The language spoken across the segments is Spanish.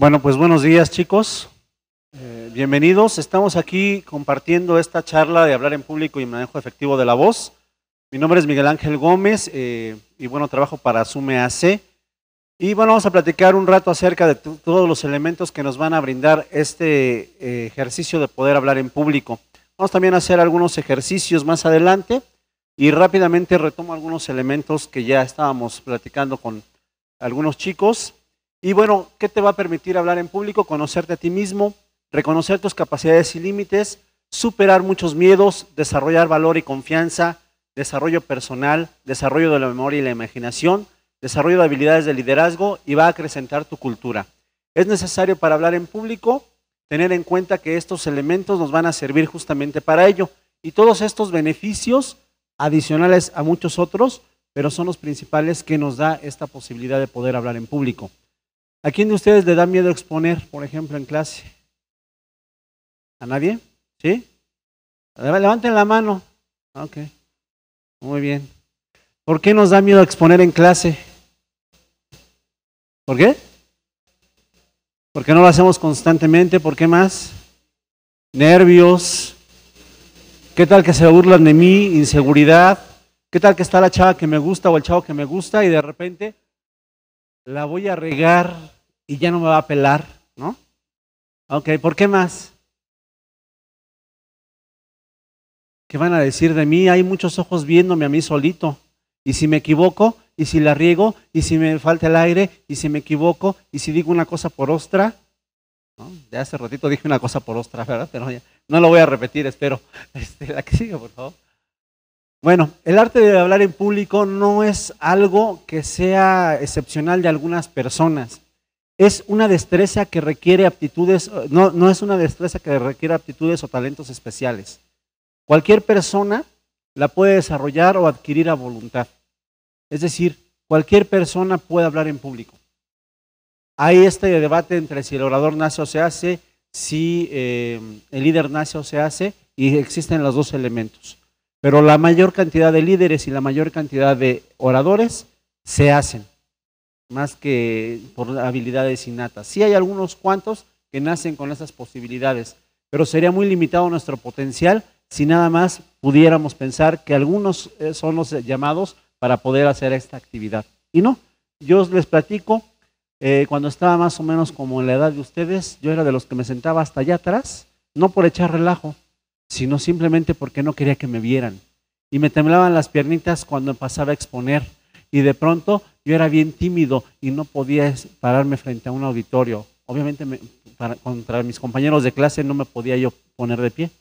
Bueno, pues buenos días, chicos. Bienvenidos. Estamos aquí compartiendo esta charla de hablar en público y manejo efectivo de la voz. Mi nombre es Miguel Ángel Gómez y bueno, trabajo para Asume AC. Y bueno, vamos a platicar un rato acerca de todos los elementos que nos van a brindar este ejercicio de poder hablar en público. Vamos también a hacer algunos ejercicios más adelante y rápidamente retomo algunos elementos que ya estábamos platicando con algunos chicos. Y bueno, ¿qué te va a permitir hablar en público? Conocerte a ti mismo, reconocer tus capacidades y límites, superar muchos miedos, desarrollar valor y confianza, desarrollo personal, desarrollo de la memoria y la imaginación, desarrollo de habilidades de liderazgo y va a acrecentar tu cultura. Es necesario para hablar en público tener en cuenta que estos elementos nos van a servir justamente para ello. Y todos estos beneficios adicionales a muchos otros, pero son los principales que nos da esta posibilidad de poder hablar en público. ¿A quién de ustedes le da miedo exponer, por ejemplo, en clase? ¿A nadie? ¿Sí? Levanten la mano. Ok, muy bien. ¿Por qué nos da miedo exponer en clase? ¿Por qué? Porque no lo hacemos constantemente. ¿Por qué más? Nervios. ¿Qué tal que se burlan de mí? Inseguridad. ¿Qué tal que está la chava que me gusta o el chavo que me gusta y de repente la voy a regar y ya no me va a pelar, ¿no? Ok, ¿por qué más? ¿Qué van a decir de mí? Hay muchos ojos viéndome a mí solito. Y si me equivoco, y si la riego, y si me falta el aire, y si me equivoco, y si digo una cosa por ostra, ¿no? Ya hace ratito dije una cosa por ostra, ¿verdad? Pero ya, no lo voy a repetir, espero. La que sigue, por favor. Bueno, el arte de hablar en público no es algo que sea excepcional de algunas personas. Es una destreza que requiere aptitudes, no es una destreza que requiere aptitudes o talentos especiales. Cualquier persona la puede desarrollar o adquirir a voluntad. Es decir, cualquier persona puede hablar en público. Hay este debate entre si el orador nace o se hace, si el líder nace o se hace, y existen los dos elementos. Pero la mayor cantidad de líderes y la mayor cantidad de oradores se hacen, más que por habilidades innatas. Sí hay algunos cuantos que nacen con esas posibilidades, pero sería muy limitado nuestro potencial si nada más pudiéramos pensar que algunos son los llamados para poder hacer esta actividad. Y no, yo les platico, cuando estaba más o menos como en la edad de ustedes, yo era de los que me sentaba hasta allá atrás, no por echar relajo, sino simplemente porque no quería que me vieran. Y me temblaban las piernitas cuando pasaba a exponer. Y de pronto yo era bien tímido y no podía pararme frente a un auditorio. Obviamente contra mis compañeros de clase no me podía yo poner de pie.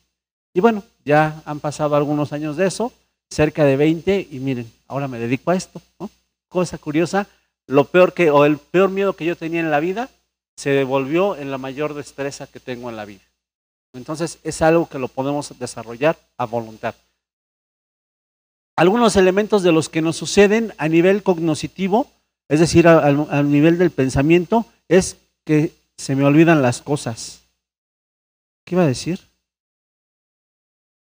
Y bueno, ya han pasado algunos años de eso, cerca de 20, y miren, ahora me dedico a esto, ¿no? Cosa curiosa, el peor miedo que yo tenía en la vida se devolvió en la mayor destreza que tengo en la vida. Entonces es algo que lo podemos desarrollar a voluntad. Algunos elementos de los que nos suceden a nivel cognitivo, es decir, al nivel del pensamiento, es que se me olvidan las cosas. ¿Qué iba a decir?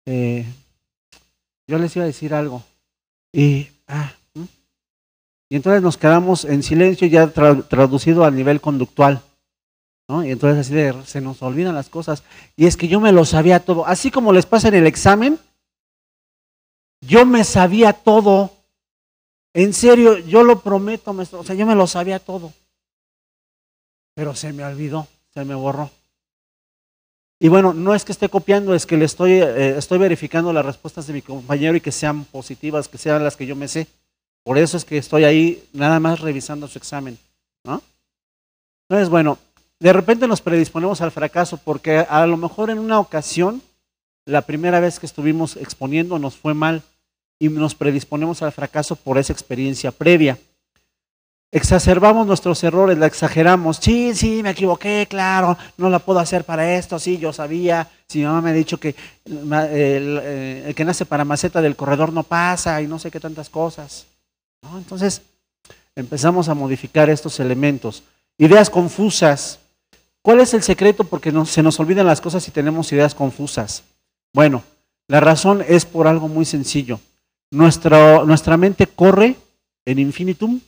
Yo les iba a decir algo. Y entonces nos quedamos en silencio ya traducido a nivel conductual, ¿no? Y entonces así se nos olvidan las cosas. Y es que yo me lo sabía todo. Así como les pasa en el examen, yo me sabía todo. En serio, yo lo prometo, maestro. O sea, yo me lo sabía todo. Pero se me olvidó, se me borró. Y bueno, no es que esté copiando, es que le estoy verificando las respuestas de mi compañero y que sean positivas, que sean las que yo me sé. Por eso es que estoy ahí nada más revisando su examen, ¿no? Entonces, bueno, de repente nos predisponemos al fracaso porque a lo mejor en una ocasión, la primera vez que estuvimos exponiendo nos fue mal y nos predisponemos al fracaso por esa experiencia previa. Exacerbamos nuestros errores, la exageramos. Sí, me equivoqué, claro, no la puedo hacer para esto, sí, yo sabía. Si mi mamá me ha dicho que el que nace para maceta del corredor no pasa y no sé qué tantas cosas, ¿no? Entonces empezamos a modificar estos elementos. Ideas confusas. ¿Cuál es el secreto? Porque se nos olvidan las cosas si tenemos ideas confusas. Bueno, la razón es por algo muy sencillo. Nuestra mente corre en infinitum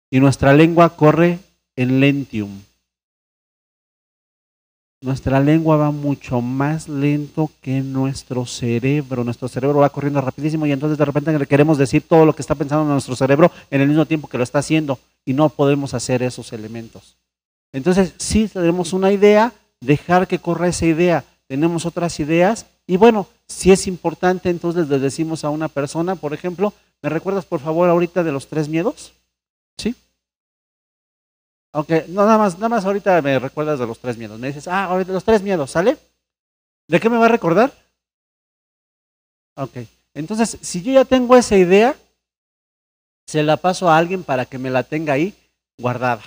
y nuestra lengua corre en lentium. Nuestra lengua va mucho más lento que nuestro cerebro. Nuestro cerebro va corriendo rapidísimo y entonces de repente le queremos decir todo lo que está pensando nuestro cerebro en el mismo tiempo que lo está haciendo y no podemos hacer esos elementos. Entonces, sí tenemos una idea, dejar que corra esa idea. Tenemos otras ideas y bueno, si es importante, entonces le decimos a una persona, por ejemplo, ¿me recuerdas por favor ahorita de los 3 miedos? ¿Sí? Ok, no, nada más ahorita me recuerdas de los 3 miedos. Me dices, ahorita los 3 miedos, ¿sale? ¿De qué me va a recordar? Ok, entonces, si yo ya tengo esa idea, se la paso a alguien para que me la tenga ahí guardada.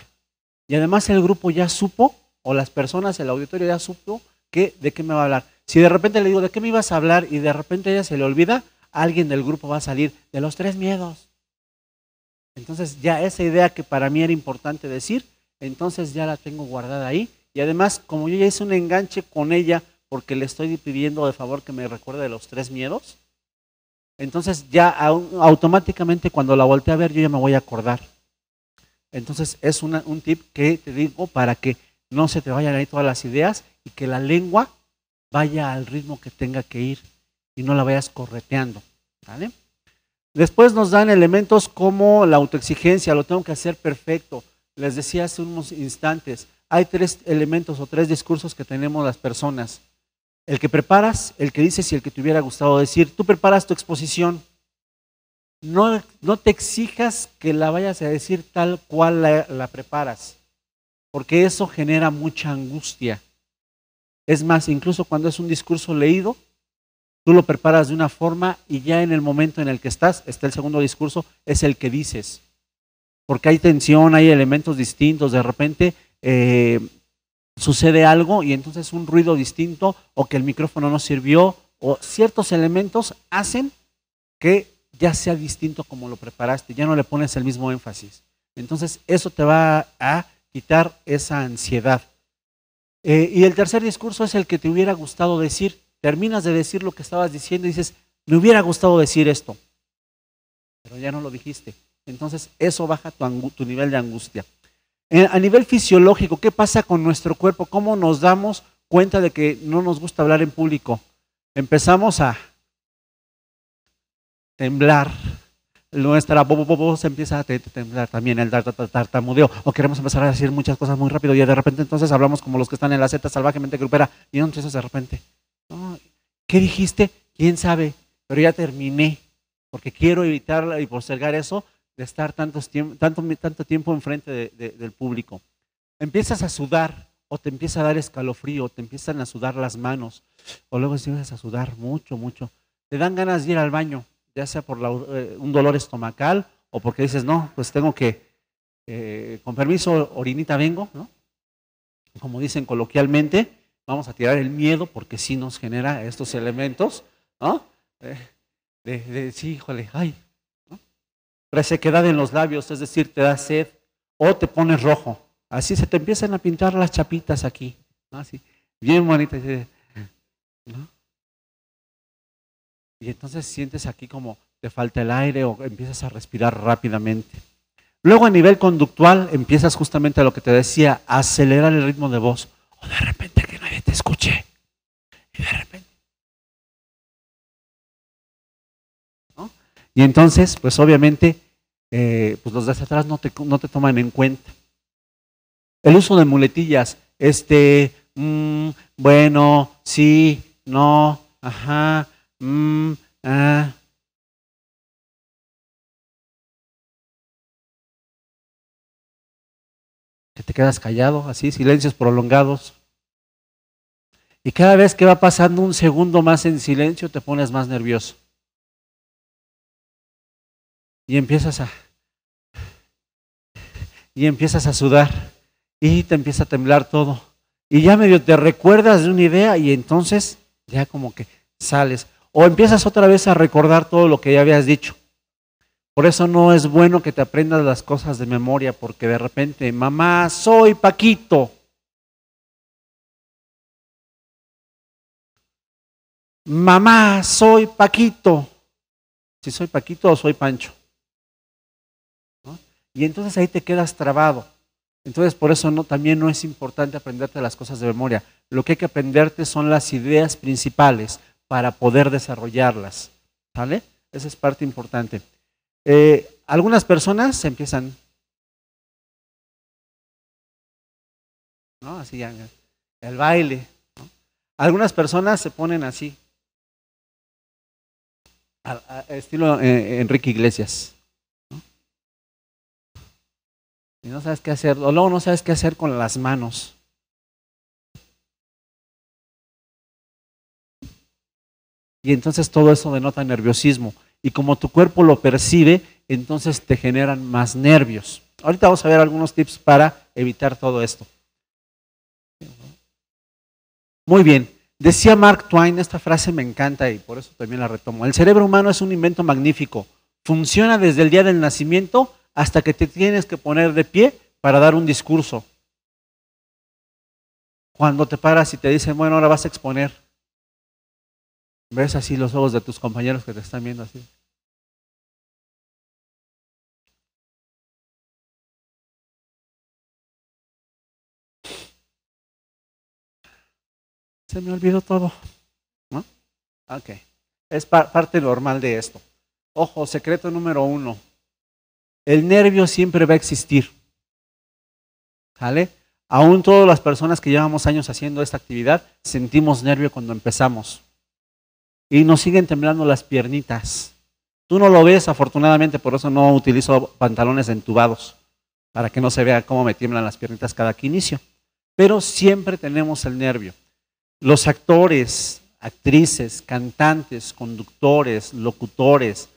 Y además el grupo ya supo, o las personas, el auditorio ya supo de qué me va a hablar. Si de repente le digo, ¿de qué me ibas a hablar? Y de repente ella se le olvida, alguien del grupo va a salir de los 3 miedos. Entonces ya esa idea que para mí era importante decir, entonces ya la tengo guardada ahí. Y además, como yo ya hice un enganche con ella, porque le estoy pidiendo de favor que me recuerde de los 3 miedos, entonces ya automáticamente cuando la voltee a ver yo ya me voy a acordar. Entonces es un tip que te digo para que no se te vayan ahí todas las ideas y que la lengua vaya al ritmo que tenga que ir y no la vayas correteando, ¿vale? Después nos dan elementos como la autoexigencia, lo tengo que hacer perfecto. Les decía hace unos instantes, hay 3 elementos o 3 discursos que tenemos las personas. El que preparas, el que dices y el que te hubiera gustado decir. Tú preparas tu exposición. No te exijas que la vayas a decir tal cual la preparas, porque eso genera mucha angustia. Es más, incluso cuando es un discurso leído, tú lo preparas de una forma y ya en el momento en el que está el segundo discurso, es el que dices. Porque hay tensión, hay elementos distintos, de repente sucede algo y entonces un ruido distinto o que el micrófono no sirvió o ciertos elementos hacen que ya sea distinto como lo preparaste, ya no le pones el mismo énfasis. Entonces eso te va a quitar esa ansiedad. Y el tercer discurso es el que te hubiera gustado decir. Terminas de decir lo que estabas diciendo y dices, me hubiera gustado decir esto, pero ya no lo dijiste. Entonces eso baja tu nivel de angustia. A nivel fisiológico, ¿qué pasa con nuestro cuerpo? ¿Cómo nos damos cuenta de que no nos gusta hablar en público? Empezamos a temblar, nuestra voz empieza a temblar también, el tartamudeo, o queremos empezar a decir muchas cosas muy rápido y de repente entonces hablamos como los que están en la Z salvajemente grupera y entonces de repente, ¿qué dijiste? ¿Quién sabe? Pero ya terminé, porque quiero evitar y postergar eso de estar tanto tiempo enfrente del público. Empiezas a sudar o te empieza a dar escalofrío, te empiezan a sudar las manos o luego empiezas a sudar mucho, te dan ganas de ir al baño, ya sea por un dolor estomacal o porque dices, no, pues tengo que, con permiso, orinita vengo, ¿no? Como dicen coloquialmente, vamos a tirar el miedo porque sí nos genera estos elementos, ¿no? Sí, híjole, ay, ¿no? Resequedad en los labios, es decir, te da sed o te pones rojo. Así se te empiezan a pintar las chapitas aquí, ¿no? Así, bien bonitas, ¿no? Y entonces sientes aquí como te falta el aire o empiezas a respirar rápidamente. Luego a nivel conductual empiezas justamente a lo que te decía, a acelerar el ritmo de voz. O de repente que nadie te escuche. Y de repente, ¿no? Y entonces, pues obviamente, pues los de atrás no te toman en cuenta. El uso de muletillas, bueno, sí, no, ajá, que te quedas callado, así, silencios prolongados. Y cada vez que va pasando un segundo más en silencio, te pones más nervioso. Y empiezas a sudar. Y te empieza a temblar todo. Y ya medio te recuerdas de una idea y entonces ya como que sales. O empiezas otra vez a recordar todo lo que ya habías dicho. Por eso no es bueno que te aprendas las cosas de memoria, porque de repente, mamá, soy Paquito. Mamá, soy Paquito. Si soy Paquito o soy Pancho, ¿no? Y entonces ahí te quedas trabado. Entonces, por eso también no es importante aprenderte las cosas de memoria. Lo que hay que aprenderte son las ideas principales para poder desarrollarlas. ¿Vale? Esa es parte importante. Algunas personas empiezan, ¿no? Así ya, el baile, ¿no? Algunas personas se ponen así, estilo Enrique Iglesias, ¿no? Y no sabes qué hacer, o luego no sabes qué hacer con las manos. Y entonces todo eso denota nerviosismo. Y como tu cuerpo lo percibe, entonces te generan más nervios. Ahorita vamos a ver algunos tips para evitar todo esto. Muy bien. Decía Mark Twain, esta frase me encanta y por eso también la retomo. El cerebro humano es un invento magnífico. Funciona desde el día del nacimiento hasta que te tienes que poner de pie para dar un discurso. Cuando te paras y te dicen, bueno, ahora vas a exponer. Ves así los ojos de tus compañeros que te están viendo así. Se me olvidó todo, ¿no? Ok. Es parte normal de esto. Ojo, secreto número 1. El nervio siempre va a existir. ¿Vale? Aún todas las personas que llevamos años haciendo esta actividad, sentimos nervio cuando empezamos. Y nos siguen temblando las piernitas. Tú no lo ves, afortunadamente, por eso no utilizo pantalones entubados, para que no se vea cómo me tiemblan las piernitas cada que inicio. Pero siempre tenemos el nervio. Los actores, actrices, cantantes, conductores, locutores,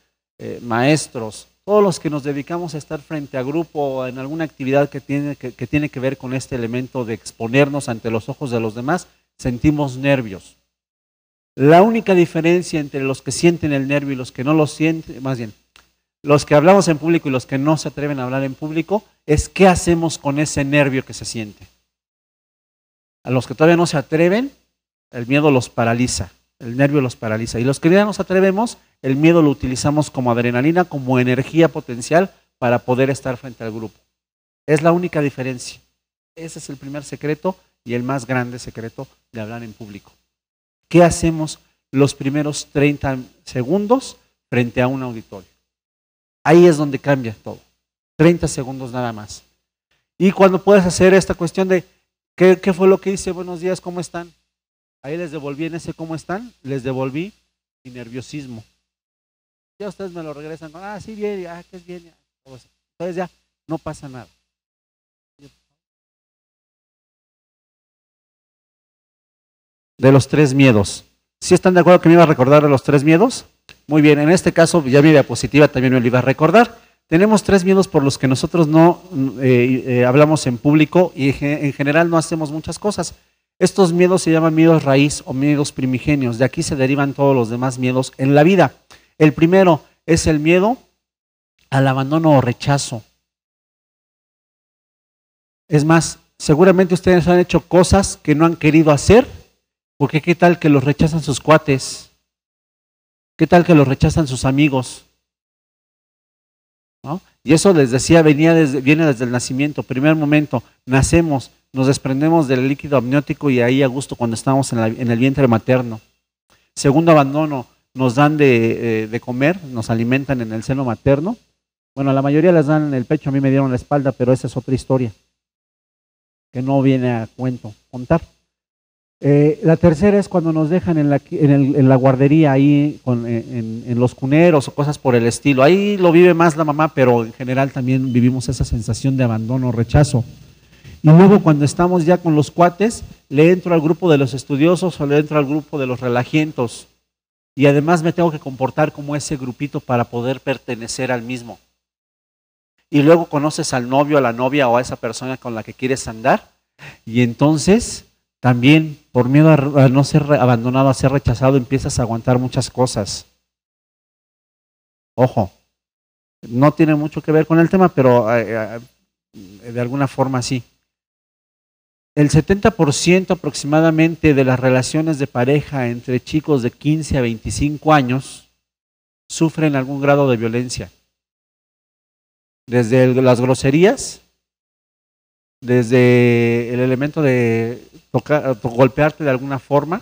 maestros, todos los que nos dedicamos a estar frente a grupo o en alguna actividad que tiene que ver con este elemento de exponernos ante los ojos de los demás, sentimos nervios. La única diferencia entre los que sienten el nervio y los que no lo sienten, más bien, los que hablamos en público y los que no se atreven a hablar en público, es qué hacemos con ese nervio que se siente. A los que todavía no se atreven, el miedo los paraliza, el nervio los paraliza. Y los que ya nos atrevemos, el miedo lo utilizamos como adrenalina, como energía potencial para poder estar frente al grupo. Es la única diferencia. Ese es el primer secreto y el más grande secreto de hablar en público. ¿Qué hacemos los primeros 30 segundos frente a un auditorio? Ahí es donde cambia todo. 30 segundos nada más. Y cuando puedes hacer esta cuestión de ¿qué fue lo que hice? Buenos días, ¿cómo están? Ahí les devolví en ese ¿cómo están? Les devolví mi nerviosismo. Ya ustedes me lo regresan con, sí, bien, que es bien. Entonces ya no pasa nada. De los 3 miedos. ¿Sí están de acuerdo que me iba a recordar de los 3 miedos? Muy bien, en este caso ya mi diapositiva también me lo iba a recordar. Tenemos 3 miedos por los que nosotros no hablamos en público y en general no hacemos muchas cosas. Estos miedos se llaman miedos raíz o miedos primigenios. De aquí se derivan todos los demás miedos en la vida. El primero es el miedo al abandono o rechazo. Es más, seguramente ustedes han hecho cosas que no han querido hacer, porque qué tal que los rechazan sus cuates, qué tal que los rechazan sus amigos, ¿no? Y eso les decía, viene desde el nacimiento, primer momento, nacemos, nos desprendemos del líquido amniótico y ahí a gusto cuando estamos en el vientre materno. Segundo abandono, nos dan de comer, nos alimentan en el seno materno. Bueno, la mayoría les dan en el pecho, a mí me dieron la espalda, pero esa es otra historia que no viene a cuento contar. La tercera es cuando nos dejan en la guardería, ahí en los cuneros o cosas por el estilo. Ahí lo vive más la mamá, pero en general también vivimos esa sensación de abandono o rechazo. Y luego cuando estamos ya con los cuates, le entro al grupo de los estudiosos o le entro al grupo de los relajientos. Y además me tengo que comportar como ese grupito para poder pertenecer al mismo. Y luego conoces al novio, a la novia o a esa persona con la que quieres andar. Y entonces también por miedo a no ser abandonado, a ser rechazado, empiezas a aguantar muchas cosas. Ojo, no tiene mucho que ver con el tema, pero de alguna forma sí. El 70% aproximadamente de las relaciones de pareja entre chicos de 15 a 25 años sufren algún grado de violencia. Desde las groserías desde el elemento de golpearte de alguna forma,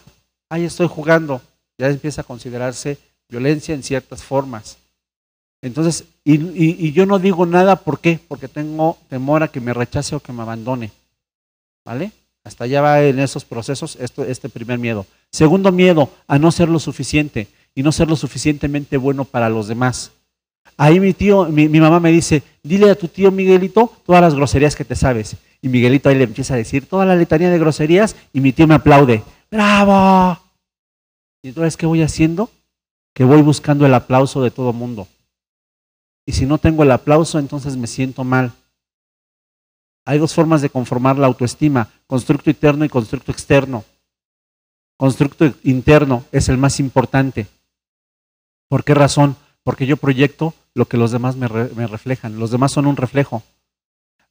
ahí estoy jugando, ya empieza a considerarse violencia en ciertas formas. Entonces, y yo no digo nada, ¿por qué? Porque tengo temor a que me rechace o que me abandone, ¿vale? Hasta allá va en esos procesos este primer miedo. Segundo miedo, a no ser lo suficiente y no ser lo suficientemente bueno para los demás. Ahí mi mamá me dice, dile a tu tío Miguelito todas las groserías que te sabes. Y Miguelito ahí le empieza a decir toda la letanía de groserías y mi tío me aplaude. ¡Bravo! Y entonces, ¿qué voy haciendo? Que voy buscando el aplauso de todo mundo. Y si no tengo el aplauso, entonces me siento mal. Hay dos formas de conformar la autoestima, constructo interno y constructo externo. Constructo interno es el más importante. ¿Por qué razón? Porque yo proyecto lo que los demás me reflejan. Los demás son un reflejo.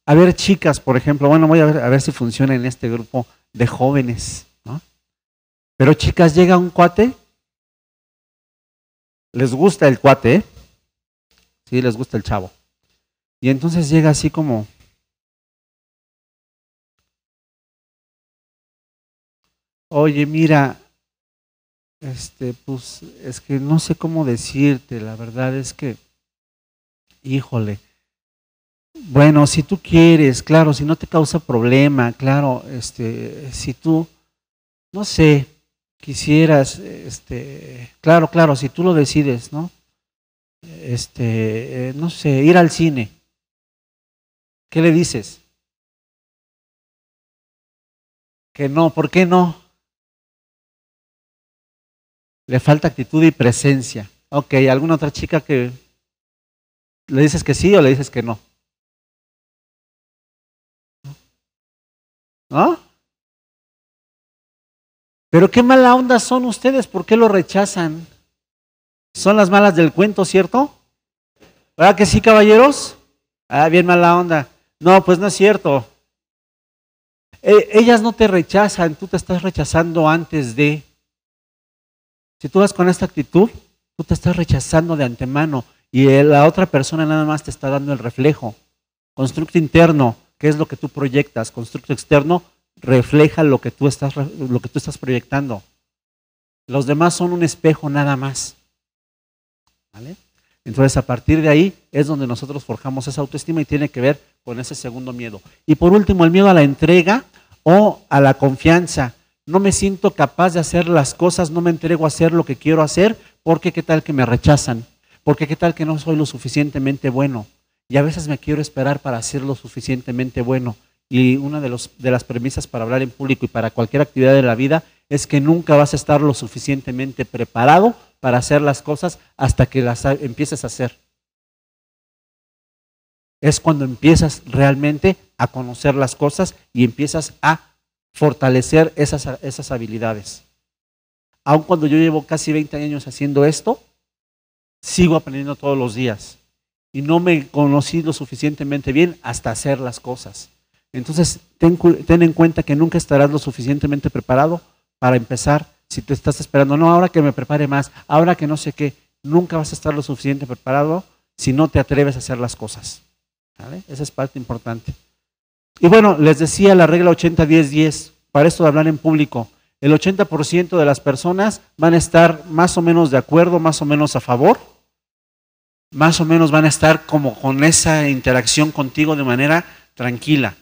A ver, chicas, por ejemplo, bueno, voy a ver si funciona en este grupo de jóvenes, ¿no? Pero chicas, llega un cuate, les gusta el cuate, ¿eh? Sí, les gusta el chavo. Y entonces llega así como, oye, mira, pues es que no sé cómo decirte, la verdad es que, híjole, bueno, si tú quieres, claro, si no te causa problema, claro, si tú, no sé, quisieras, claro, si tú lo decides, ¿no? No sé, ir al cine, ¿qué le dices? Que no, ¿por qué no? Le falta actitud y presencia. Ok, ¿alguna otra chica que le dices que sí o le dices que no? ¿No? Pero qué mala onda son ustedes, ¿por qué lo rechazan? Son las malas del cuento, ¿cierto? ¿Verdad que sí, caballeros? Ah, bien mala onda. No, pues no es cierto. Ellas no te rechazan, tú te estás rechazando antes de. Si tú vas con esta actitud, tú te estás rechazando de antemano y la otra persona nada más te está dando el reflejo. Constructo interno, ¿qué es lo que tú proyectas? Constructo externo refleja lo que tú estás proyectando. Los demás son un espejo nada más. ¿Vale? Entonces, a partir de ahí es donde nosotros forjamos esa autoestima y tiene que ver con ese segundo miedo. Y por último, el miedo a la entrega o a la confianza. No me siento capaz de hacer las cosas, no me entrego a hacer lo que quiero hacer, porque qué tal que me rechazan, porque qué tal que no soy lo suficientemente bueno. Y a veces me quiero esperar para ser lo suficientemente bueno. Y una de las premisas para hablar en público y para cualquier actividad de la vida es que nunca vas a estar lo suficientemente preparado para hacer las cosas hasta que las empieces a hacer. Es cuando empiezas realmente a conocer las cosas y empiezas a fortalecer esas habilidades. Aun cuando yo llevo casi 20 años haciendo esto, sigo aprendiendo todos los días. Y no me conocí lo suficientemente bien hasta hacer las cosas. Entonces, ten en cuenta que nunca estarás lo suficientemente preparado para empezar. Si te estás esperando, no, ahora que me prepare más, ahora que no sé qué, nunca vas a estar lo suficiente preparado si no te atreves a hacer las cosas. ¿Vale? Esa es parte importante. Y bueno, les decía la regla 80-10-10, para esto de hablar en público, el 80% de las personas van a estar más o menos de acuerdo, más o menos a favor, más o menos van a estar como con esa interacción contigo de manera tranquila.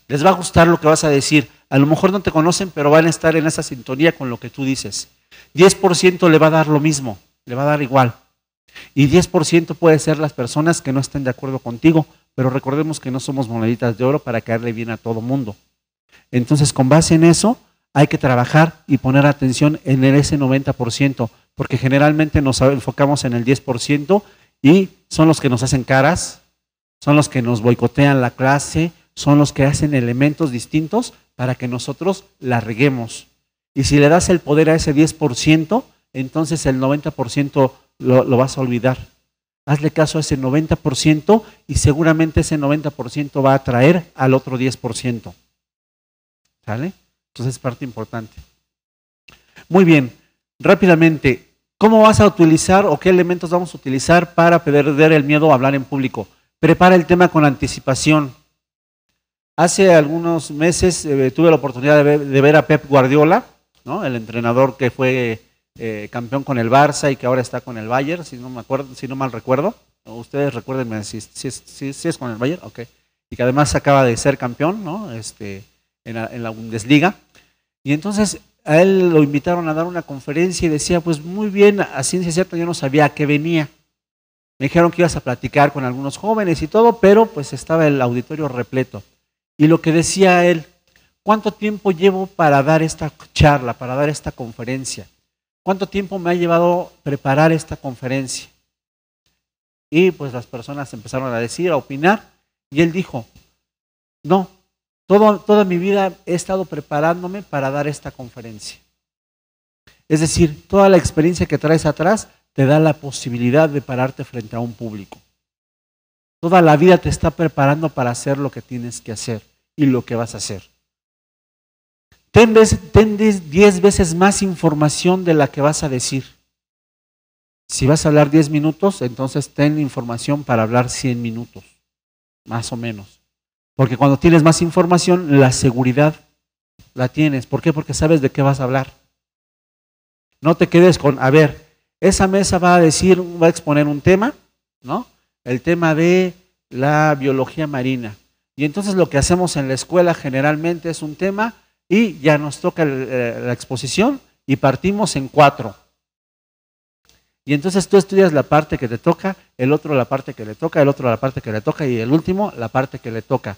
Les va a gustar lo que vas a decir. A lo mejor no te conocen, pero van a estar en esa sintonía con lo que tú dices. 10% le va a dar lo mismo, le va a dar igual. Y 10% puede ser las personas que no estén de acuerdo contigo, pero recordemos que no somos moneditas de oro para caerle bien a todo mundo. Entonces, con base en eso, hay que trabajar y poner atención en ese 90%, porque generalmente nos enfocamos en el 10% y son los que nos hacen caras, son los que nos boicotean la clase, son los que hacen elementos distintos para que nosotros la reguemos. Y si le das el poder a ese 10%, entonces el 90% lo vas a olvidar. Hazle caso a ese 90% y seguramente ese 90% va a atraer al otro 10%. ¿Sale? Entonces es parte importante. Muy bien, rápidamente, ¿cómo vas a utilizar o qué elementos vamos a utilizar para perder el miedo a hablar en público? Prepara el tema con anticipación. Hace algunos meses tuve la oportunidad de ver a Pep Guardiola, ¿no? El entrenador que fue campeón con el Barça y que ahora está con el Bayern, si no mal recuerdo. Ustedes recuérdenme si es con el Bayern, ok. Y que además acaba de ser campeón, ¿no? En la Bundesliga. Y entonces a él lo invitaron a dar una conferencia y decía, pues muy bien, a ciencia cierta yo no sabía a qué venía. Me dijeron que ibas a platicar con algunos jóvenes y todo, pero pues estaba el auditorio repleto. Y lo que decía él, ¿cuánto tiempo llevo para dar esta charla, para dar esta conferencia? ¿Cuánto tiempo me ha llevado preparar esta conferencia? Y pues las personas empezaron a decir, a opinar, y él dijo, no, toda mi vida he estado preparándome para dar esta conferencia. Es decir, toda la experiencia que traes atrás te da la posibilidad de pararte frente a un público. Toda la vida te está preparando para hacer lo que tienes que hacer y lo que vas a hacer. Ten 10 veces más información de la que vas a decir. Si vas a hablar 10 minutos, entonces ten información para hablar 100 minutos, más o menos. Porque cuando tienes más información, la seguridad la tienes. ¿Por qué? Porque sabes de qué vas a hablar. No te quedes con, a ver, esa mesa va a exponer un tema, ¿no? El tema de la biología marina. Y entonces lo que hacemos en la escuela generalmente es un tema y ya nos toca la exposición y partimos en 4. Y entonces tú estudias la parte que te toca, el otro la parte que le toca, el otro la parte que le toca y el último la parte que le toca.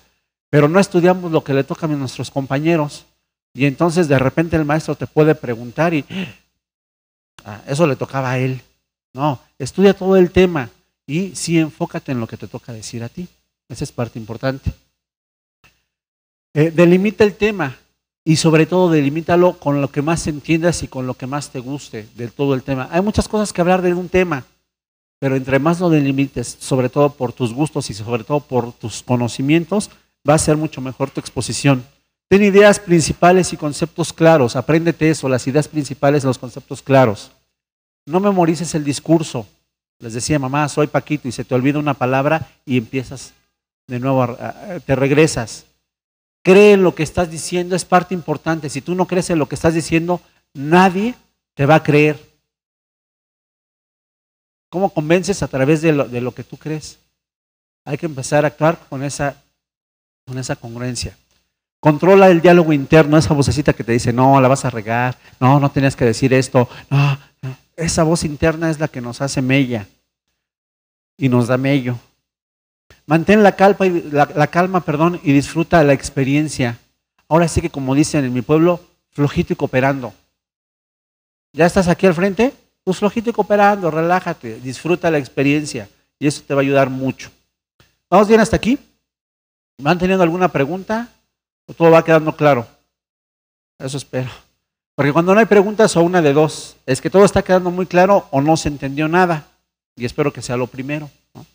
Pero no estudiamos lo que le toca a nuestros compañeros. Y entonces de repente el maestro te puede preguntar y eso le tocaba a él. No, estudia todo el tema y sí enfócate en lo que te toca decir a ti. Esa es parte importante. Delimita el tema y sobre todo delimítalo con lo que más entiendas y con lo que más te guste de todo el tema. Hay muchas cosas que hablar de un tema, pero entre más lo delimites, sobre todo por tus gustos y sobre todo por tus conocimientos, va a ser mucho mejor tu exposición. Ten ideas principales y conceptos claros. Apréndete eso, las ideas principales y los conceptos claros. No memorices el discurso. Les decía, mamá, soy Paquito, y se te olvida una palabra y empiezas de nuevo, te regresas. Cree en lo que estás diciendo, es parte importante. Si tú no crees en lo que estás diciendo, nadie te va a creer. ¿Cómo convences? A través de lo que tú crees. Hay que empezar a actuar con esa congruencia. Controla el diálogo interno, esa vocecita que te dice, no, la vas a regar, no tenías que decir esto, no. Esa voz interna es la que nos hace mella y nos da mello. Mantén la calma, y disfruta la experiencia. Ahora sí que, como dicen en mi pueblo, flojito y cooperando. ¿Ya estás aquí al frente? Pues flojito y cooperando, relájate, disfruta la experiencia y eso te va a ayudar mucho. ¿Vamos bien hasta aquí? ¿Van teniendo alguna pregunta? ¿O todo va quedando claro? Eso espero. Porque cuando no hay preguntas, o una de dos, es que todo está quedando muy claro o no se entendió nada. Y espero que sea lo primero, ¿no?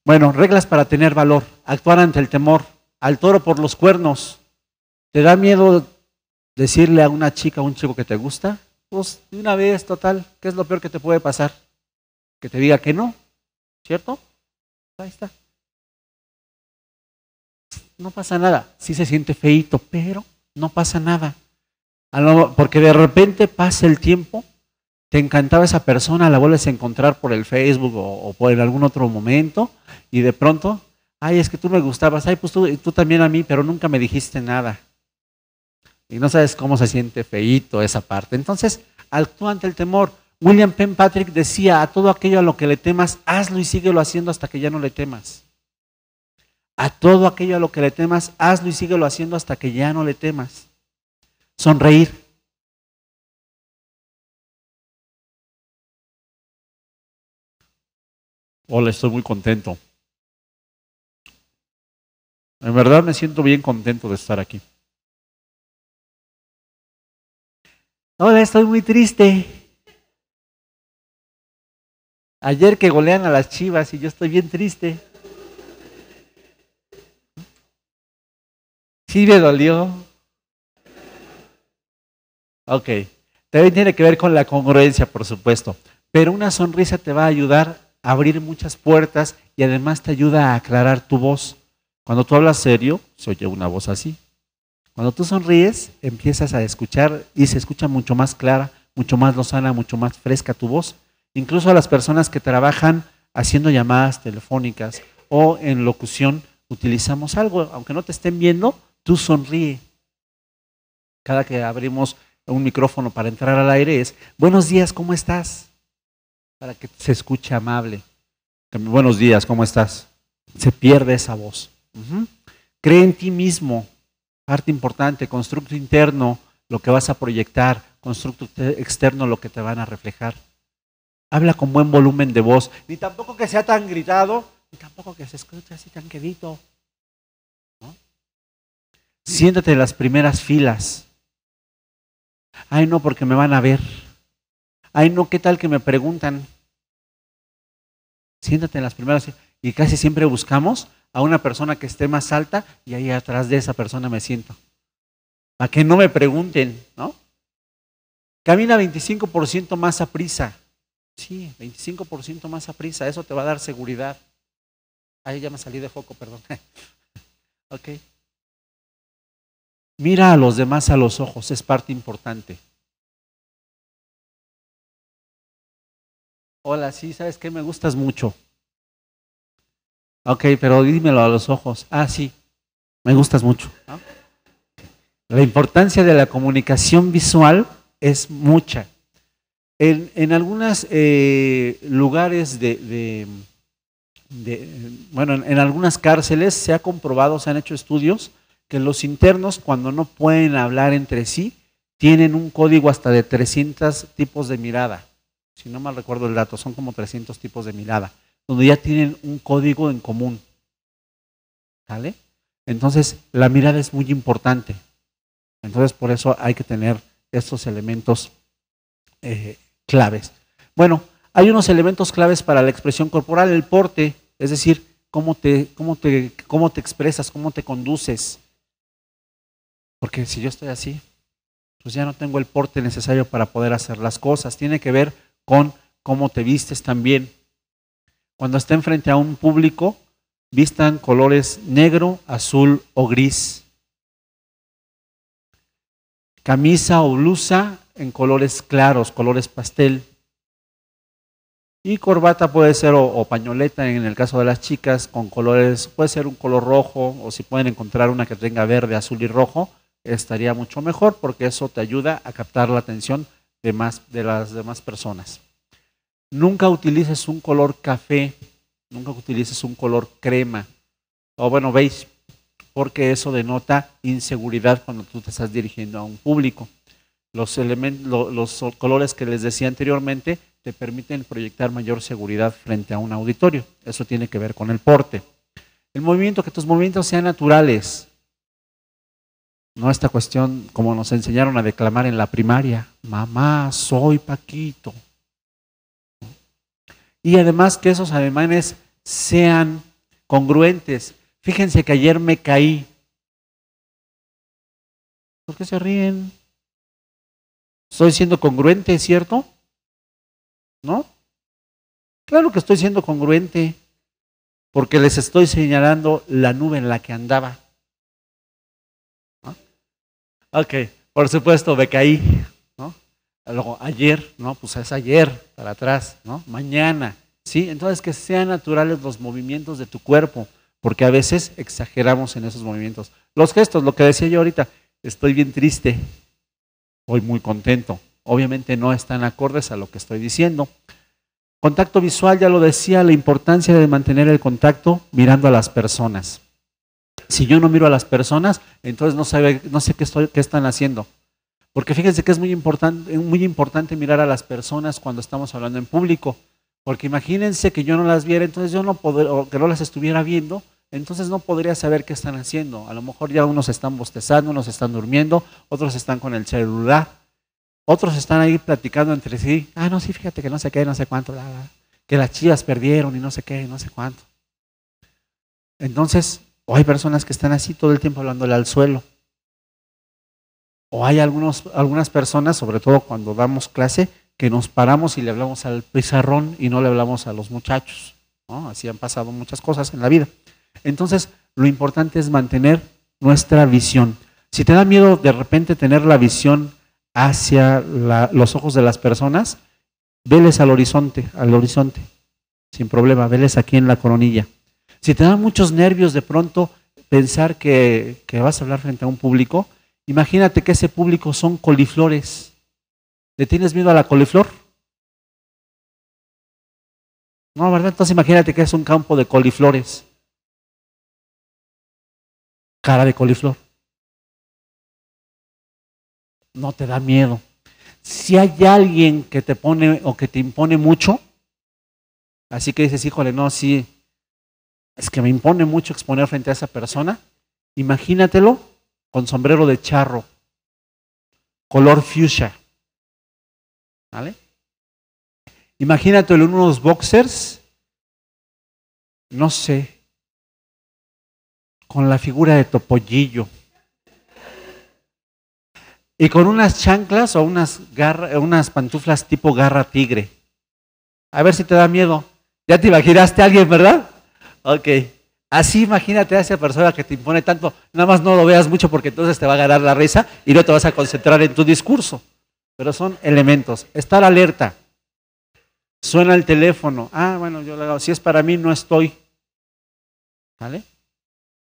Bueno, reglas para tener valor. Actuar ante el temor. Al toro por los cuernos. ¿Te da miedo decirle a una chica o un chico que te gusta? Pues de una vez, total, ¿qué es lo peor que te puede pasar? Que te diga que no, ¿cierto? Ahí está. No pasa nada. Sí se siente feíto, pero no pasa nada. Porque de repente pasa el tiempo, te encantaba esa persona, la vuelves a encontrar por el Facebook o por algún otro momento y de pronto, ay, es que tú me gustabas, ay, pues tú también a mí, pero nunca me dijiste nada. Y no sabes cómo se siente feíto esa parte. Entonces, actúa ante el temor. William Penn-Patrick decía, a todo aquello a lo que le temas, hazlo y síguelo haciendo hasta que ya no le temas. A todo aquello a lo que le temas, hazlo y síguelo haciendo hasta que ya no le temas. Sonreír. Hola, estoy muy contento. En verdad me siento bien contento de estar aquí. Hola, estoy muy triste. Ayer que golean a las Chivas y yo estoy bien triste. Sí me dolió. Ok. También tiene que ver con la congruencia, por supuesto. Pero una sonrisa te va a ayudar a abrir muchas puertas y además te ayuda a aclarar tu voz. Cuando tú hablas serio, se oye una voz así. Cuando tú sonríes, empiezas a escuchar y se escucha mucho más clara, mucho más lozana, mucho más fresca tu voz. Incluso a las personas que trabajan haciendo llamadas telefónicas o en locución, utilizamos algo, aunque no te estén viendo, tú sonríe. Cada que abrimos un micrófono para entrar al aire es, buenos días, ¿cómo estás? Para que se escuche amable. Buenos días, ¿cómo estás? Se pierde esa voz. Cree en ti mismo, parte importante, constructo interno, lo que vas a proyectar, constructo externo, lo que te van a reflejar. Habla con buen volumen de voz, ni tampoco que sea tan gritado, ni tampoco que se escuche así tan quedito. ¿No? Siéntate en las primeras filas. Ay, no, porque me van a ver. Ay, no, ¿qué tal que me preguntan? Siéntate en las primeras filas. Y casi siempre buscamos a una persona que esté más alta y ahí atrás de esa persona me siento. Para que no me pregunten, ¿no? Camina 25% más a prisa. Sí, 25% más a prisa. Eso te va a dar seguridad. Ahí ya me salí de foco, perdón. Ok. Mira a los demás a los ojos, es parte importante. Hola, sí, ¿sabes qué? Me gustas mucho. Ok, pero dímelo a los ojos. Ah, sí, me gustas mucho. ¿No? La importancia de la comunicación visual es mucha. En algunos lugares bueno, en algunas cárceles se ha comprobado, se han hecho estudios, que los internos cuando no pueden hablar entre sí, tienen un código hasta de 300 tipos de mirada. Si no mal recuerdo el dato, son como 300 tipos de mirada, donde ya tienen un código en común. ¿Vale? Entonces, la mirada es muy importante. Entonces, por eso hay que tener estos elementos claves. Bueno, hay unos elementos claves para la expresión corporal, el porte, es decir, cómo te expresas, cómo te conduces. Porque si yo estoy así, pues ya no tengo el porte necesario para poder hacer las cosas. Tiene que ver con cómo te vistes también. Cuando estén frente a un público, vistan colores negro, azul o gris. Camisa o blusa en colores claros, colores pastel. Y corbata puede ser o pañoleta en el caso de las chicas con colores, puede ser un color rojo o si pueden encontrar una que tenga verde, azul y rojo, estaría mucho mejor porque eso te ayuda a captar la atención de las demás personas. Nunca utilices un color café, nunca utilices un color crema o bueno, beige, porque eso denota inseguridad cuando tú te estás dirigiendo a un público. Los colores que les decía anteriormente te permiten proyectar mayor seguridad frente a un auditorio. Eso tiene que ver con el porte. El movimiento, que tus movimientos sean naturales. No esta cuestión como nos enseñaron a declamar en la primaria. Mamá, soy Paquito. Y además que esos ademanes sean congruentes. Fíjense que ayer me caí. ¿Por qué se ríen? Estoy siendo congruente, ¿cierto? ¿No? Claro que estoy siendo congruente, porque les estoy señalando la nube en la que andaba. ¿No? Ok, por supuesto, me caí, ¿no? Luego, ayer, ¿no? Pues es ayer, para atrás, ¿no? Mañana, ¿sí? Entonces, que sean naturales los movimientos de tu cuerpo, porque a veces exageramos en esos movimientos. Los gestos, lo que decía yo ahorita, estoy bien triste, hoy muy contento. Obviamente no están acordes a lo que estoy diciendo. Contacto visual, ya lo decía, la importancia de mantener el contacto mirando a las personas. Si yo no miro a las personas, entonces no sé qué están haciendo. Porque fíjense que es muy importante mirar a las personas cuando estamos hablando en público. Porque imagínense que yo no las viera, entonces yo no podría, o que no las estuviera viendo, entonces no podría saber qué están haciendo. A lo mejor ya unos están bostezando, unos están durmiendo, otros están con el celular. Otros están ahí platicando entre sí. Ah, no, sí, fíjate que no sé qué, no sé cuánto. Que las Chivas perdieron y no sé qué, no sé cuánto. Entonces, o hay personas que están así todo el tiempo hablándole al suelo. O hay algunas personas, sobre todo cuando damos clase, que nos paramos y le hablamos al pizarrón y no le hablamos a los muchachos, ¿no? Así han pasado muchas cosas en la vida. Entonces, lo importante es mantener nuestra visión. Si te da miedo de repente tener la visión hacia los ojos de las personas, veles al horizonte, sin problema, veles aquí en la coronilla. Si te dan muchos nervios de pronto pensar que vas a hablar frente a un público, imagínate que ese público son coliflores. ¿Le tienes miedo a la coliflor? No, ¿verdad? Entonces imagínate que es un campo de coliflores. Cara de coliflor. No te da miedo. Si hay alguien que te pone o que te impone mucho, así que dices, híjole, no, sí, es que me impone mucho exponer frente a esa persona, imagínatelo con sombrero de charro, color fuchsia, ¿vale? Imagínatelo en unos boxers, no sé, con la figura de Topollillo, y con unas chanclas o unas pantuflas tipo garra tigre. A ver si te da miedo. Ya te imaginaste a alguien, ¿verdad? Ok. Así imagínate a esa persona que te impone tanto. Nada más no lo veas mucho porque entonces te va a ganar la risa y no te vas a concentrar en tu discurso. Pero son elementos. Estar alerta. Suena el teléfono. Ah, bueno, yo le hago. Si es para mí, no estoy. ¿Vale?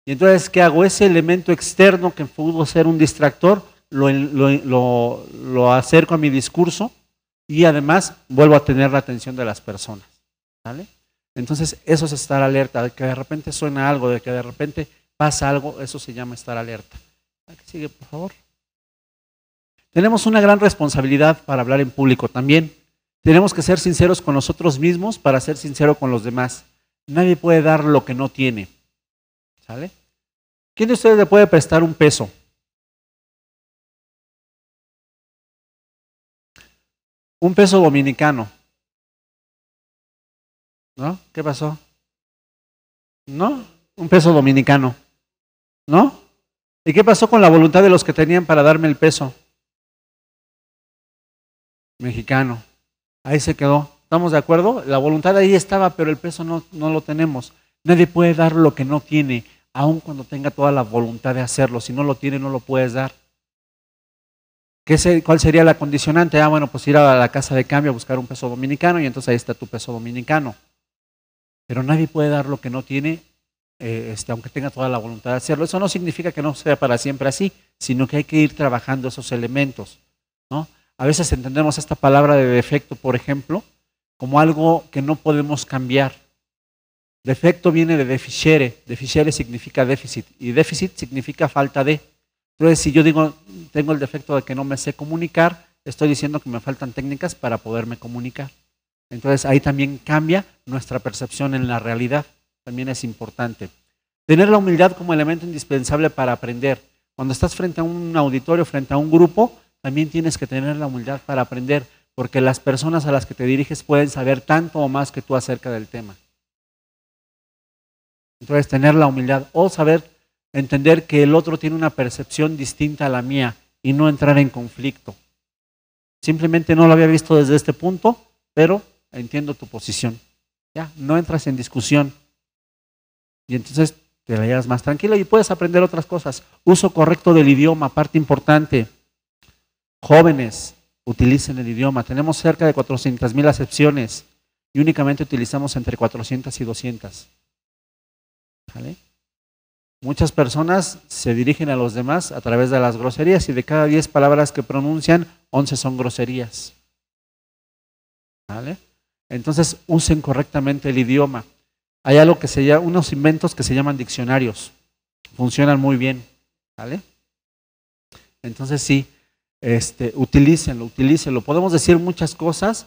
Y entonces, ¿qué hago? Ese elemento externo que pudo ser un distractor, lo acerco a mi discurso y además vuelvo a tener la atención de las personas. ¿Vale? Entonces, eso es estar alerta, de que de repente suena algo, de que de repente pasa algo, eso se llama estar alerta. Sigue, por favor. Tenemos una gran responsabilidad para hablar en público también. Tenemos que ser sinceros con nosotros mismos para ser sinceros con los demás. Nadie puede dar lo que no tiene. ¿Sale? ¿Quién de ustedes le puede prestar un peso? Un peso dominicano. ¿No? ¿Qué pasó? ¿No? Un peso dominicano. ¿No? ¿Y qué pasó con la voluntad de los que tenían para darme el peso? Mexicano. Ahí se quedó. ¿Estamos de acuerdo? La voluntad ahí estaba, pero el peso no lo tenemos. Nadie puede dar lo que no tiene, aun cuando tenga toda la voluntad de hacerlo. Si no lo tiene, no lo puedes dar. ¿Cuál sería la condicionante? Ah, bueno, pues ir a la casa de cambio a buscar un peso dominicano y entonces ahí está tu peso dominicano. Pero nadie puede dar lo que no tiene, aunque tenga toda la voluntad de hacerlo. Eso no significa que no sea para siempre así, sino que hay que ir trabajando esos elementos, ¿no? A veces entendemos esta palabra de defecto, por ejemplo, como algo que no podemos cambiar. Defecto viene de deficere. Deficere significa déficit y déficit significa falta de. Entonces, si yo digo, tengo el defecto de que no me sé comunicar, estoy diciendo que me faltan técnicas para poderme comunicar. Entonces, ahí también cambia nuestra percepción en la realidad. También es importante. Tener la humildad como elemento indispensable para aprender. Cuando estás frente a un auditorio, frente a un grupo, también tienes que tener la humildad para aprender, porque las personas a las que te diriges pueden saber tanto o más que tú acerca del tema. Entonces, tener la humildad o saber entender que el otro tiene una percepción distinta a la mía y no entrar en conflicto. Simplemente no lo había visto desde este punto, pero entiendo tu posición. Ya, no entras en discusión y entonces te la llevas más tranquilo y puedes aprender otras cosas. Uso correcto del idioma, parte importante. Jóvenes, utilicen el idioma. Tenemos cerca de 400,000 acepciones y únicamente utilizamos entre 400 y 200. ¿Vale? Muchas personas se dirigen a los demás a través de las groserías y de cada 10 palabras que pronuncian, 11 son groserías. ¿Vale? Entonces, usen correctamente el idioma. Hay algo que se llama, unos inventos que se llaman diccionarios. Funcionan muy bien. ¿Vale? Entonces, sí, utilícenlo. Podemos decir muchas cosas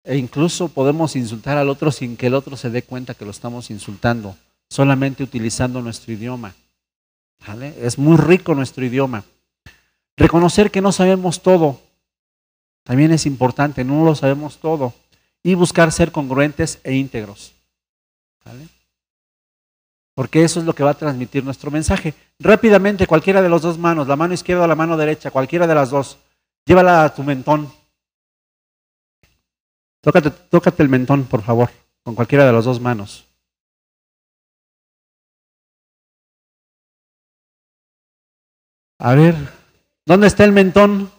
e incluso podemos insultar al otro sin que el otro se dé cuenta que lo estamos insultando. Solamente utilizando nuestro idioma. ¿Vale? Es muy rico nuestro idioma. Reconocer que no sabemos todo. También es importante, no lo sabemos todo. Y buscar ser congruentes e íntegros. ¿Vale? Porque eso es lo que va a transmitir nuestro mensaje. Rápidamente, cualquiera de las dos manos, la mano izquierda o la mano derecha, cualquiera de las dos, llévala a tu mentón. Tócate el mentón, por favor, con cualquiera de las dos manos. A ver, ¿dónde está el mentón?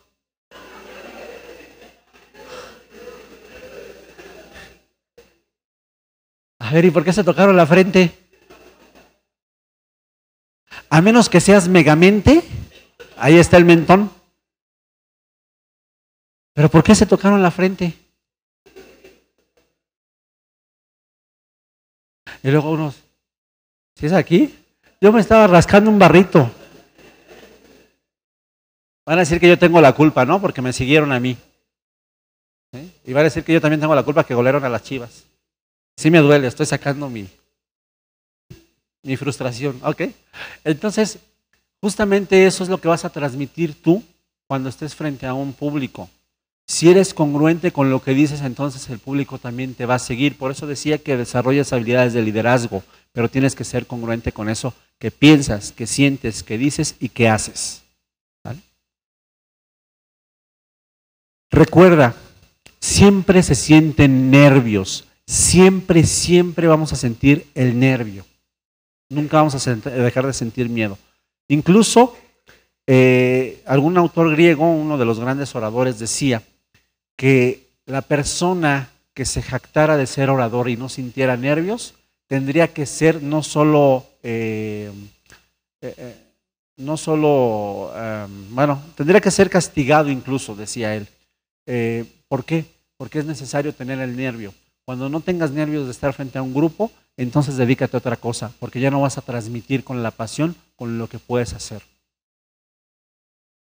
A ver, ¿y por qué se tocaron la frente? A menos que seas megamente, ahí está el mentón. ¿Pero por qué se tocaron la frente? Y luego unos, ¿si es aquí? Yo me estaba rascando un barrito. Van a decir que yo tengo la culpa, ¿no? Porque me siguieron a mí. ¿Sí? Y van a decir que yo también tengo la culpa que golearon a las Chivas. Sí me duele, estoy sacando mi frustración. ¿Ok? Entonces, justamente eso es lo que vas a transmitir tú cuando estés frente a un público. Si eres congruente con lo que dices, entonces el público también te va a seguir. Por eso decía que desarrollas habilidades de liderazgo, pero tienes que ser congruente con eso que piensas, que sientes, que dices y que haces. ¿Vale? Recuerda, siempre se sienten nervios. Siempre, siempre vamos a sentir el nervio. Nunca vamos a dejar de sentir miedo. Incluso algún autor griego, uno de los grandes oradores, decía que la persona que se jactara de ser orador y no sintiera nervios, tendría que ser no solo, tendría que ser castigado incluso, decía él. ¿Por qué? Porque es necesario tener el nervio. Cuando no tengas nervios de estar frente a un grupo, entonces dedícate a otra cosa, porque ya no vas a transmitir con la pasión, con lo que puedes hacer.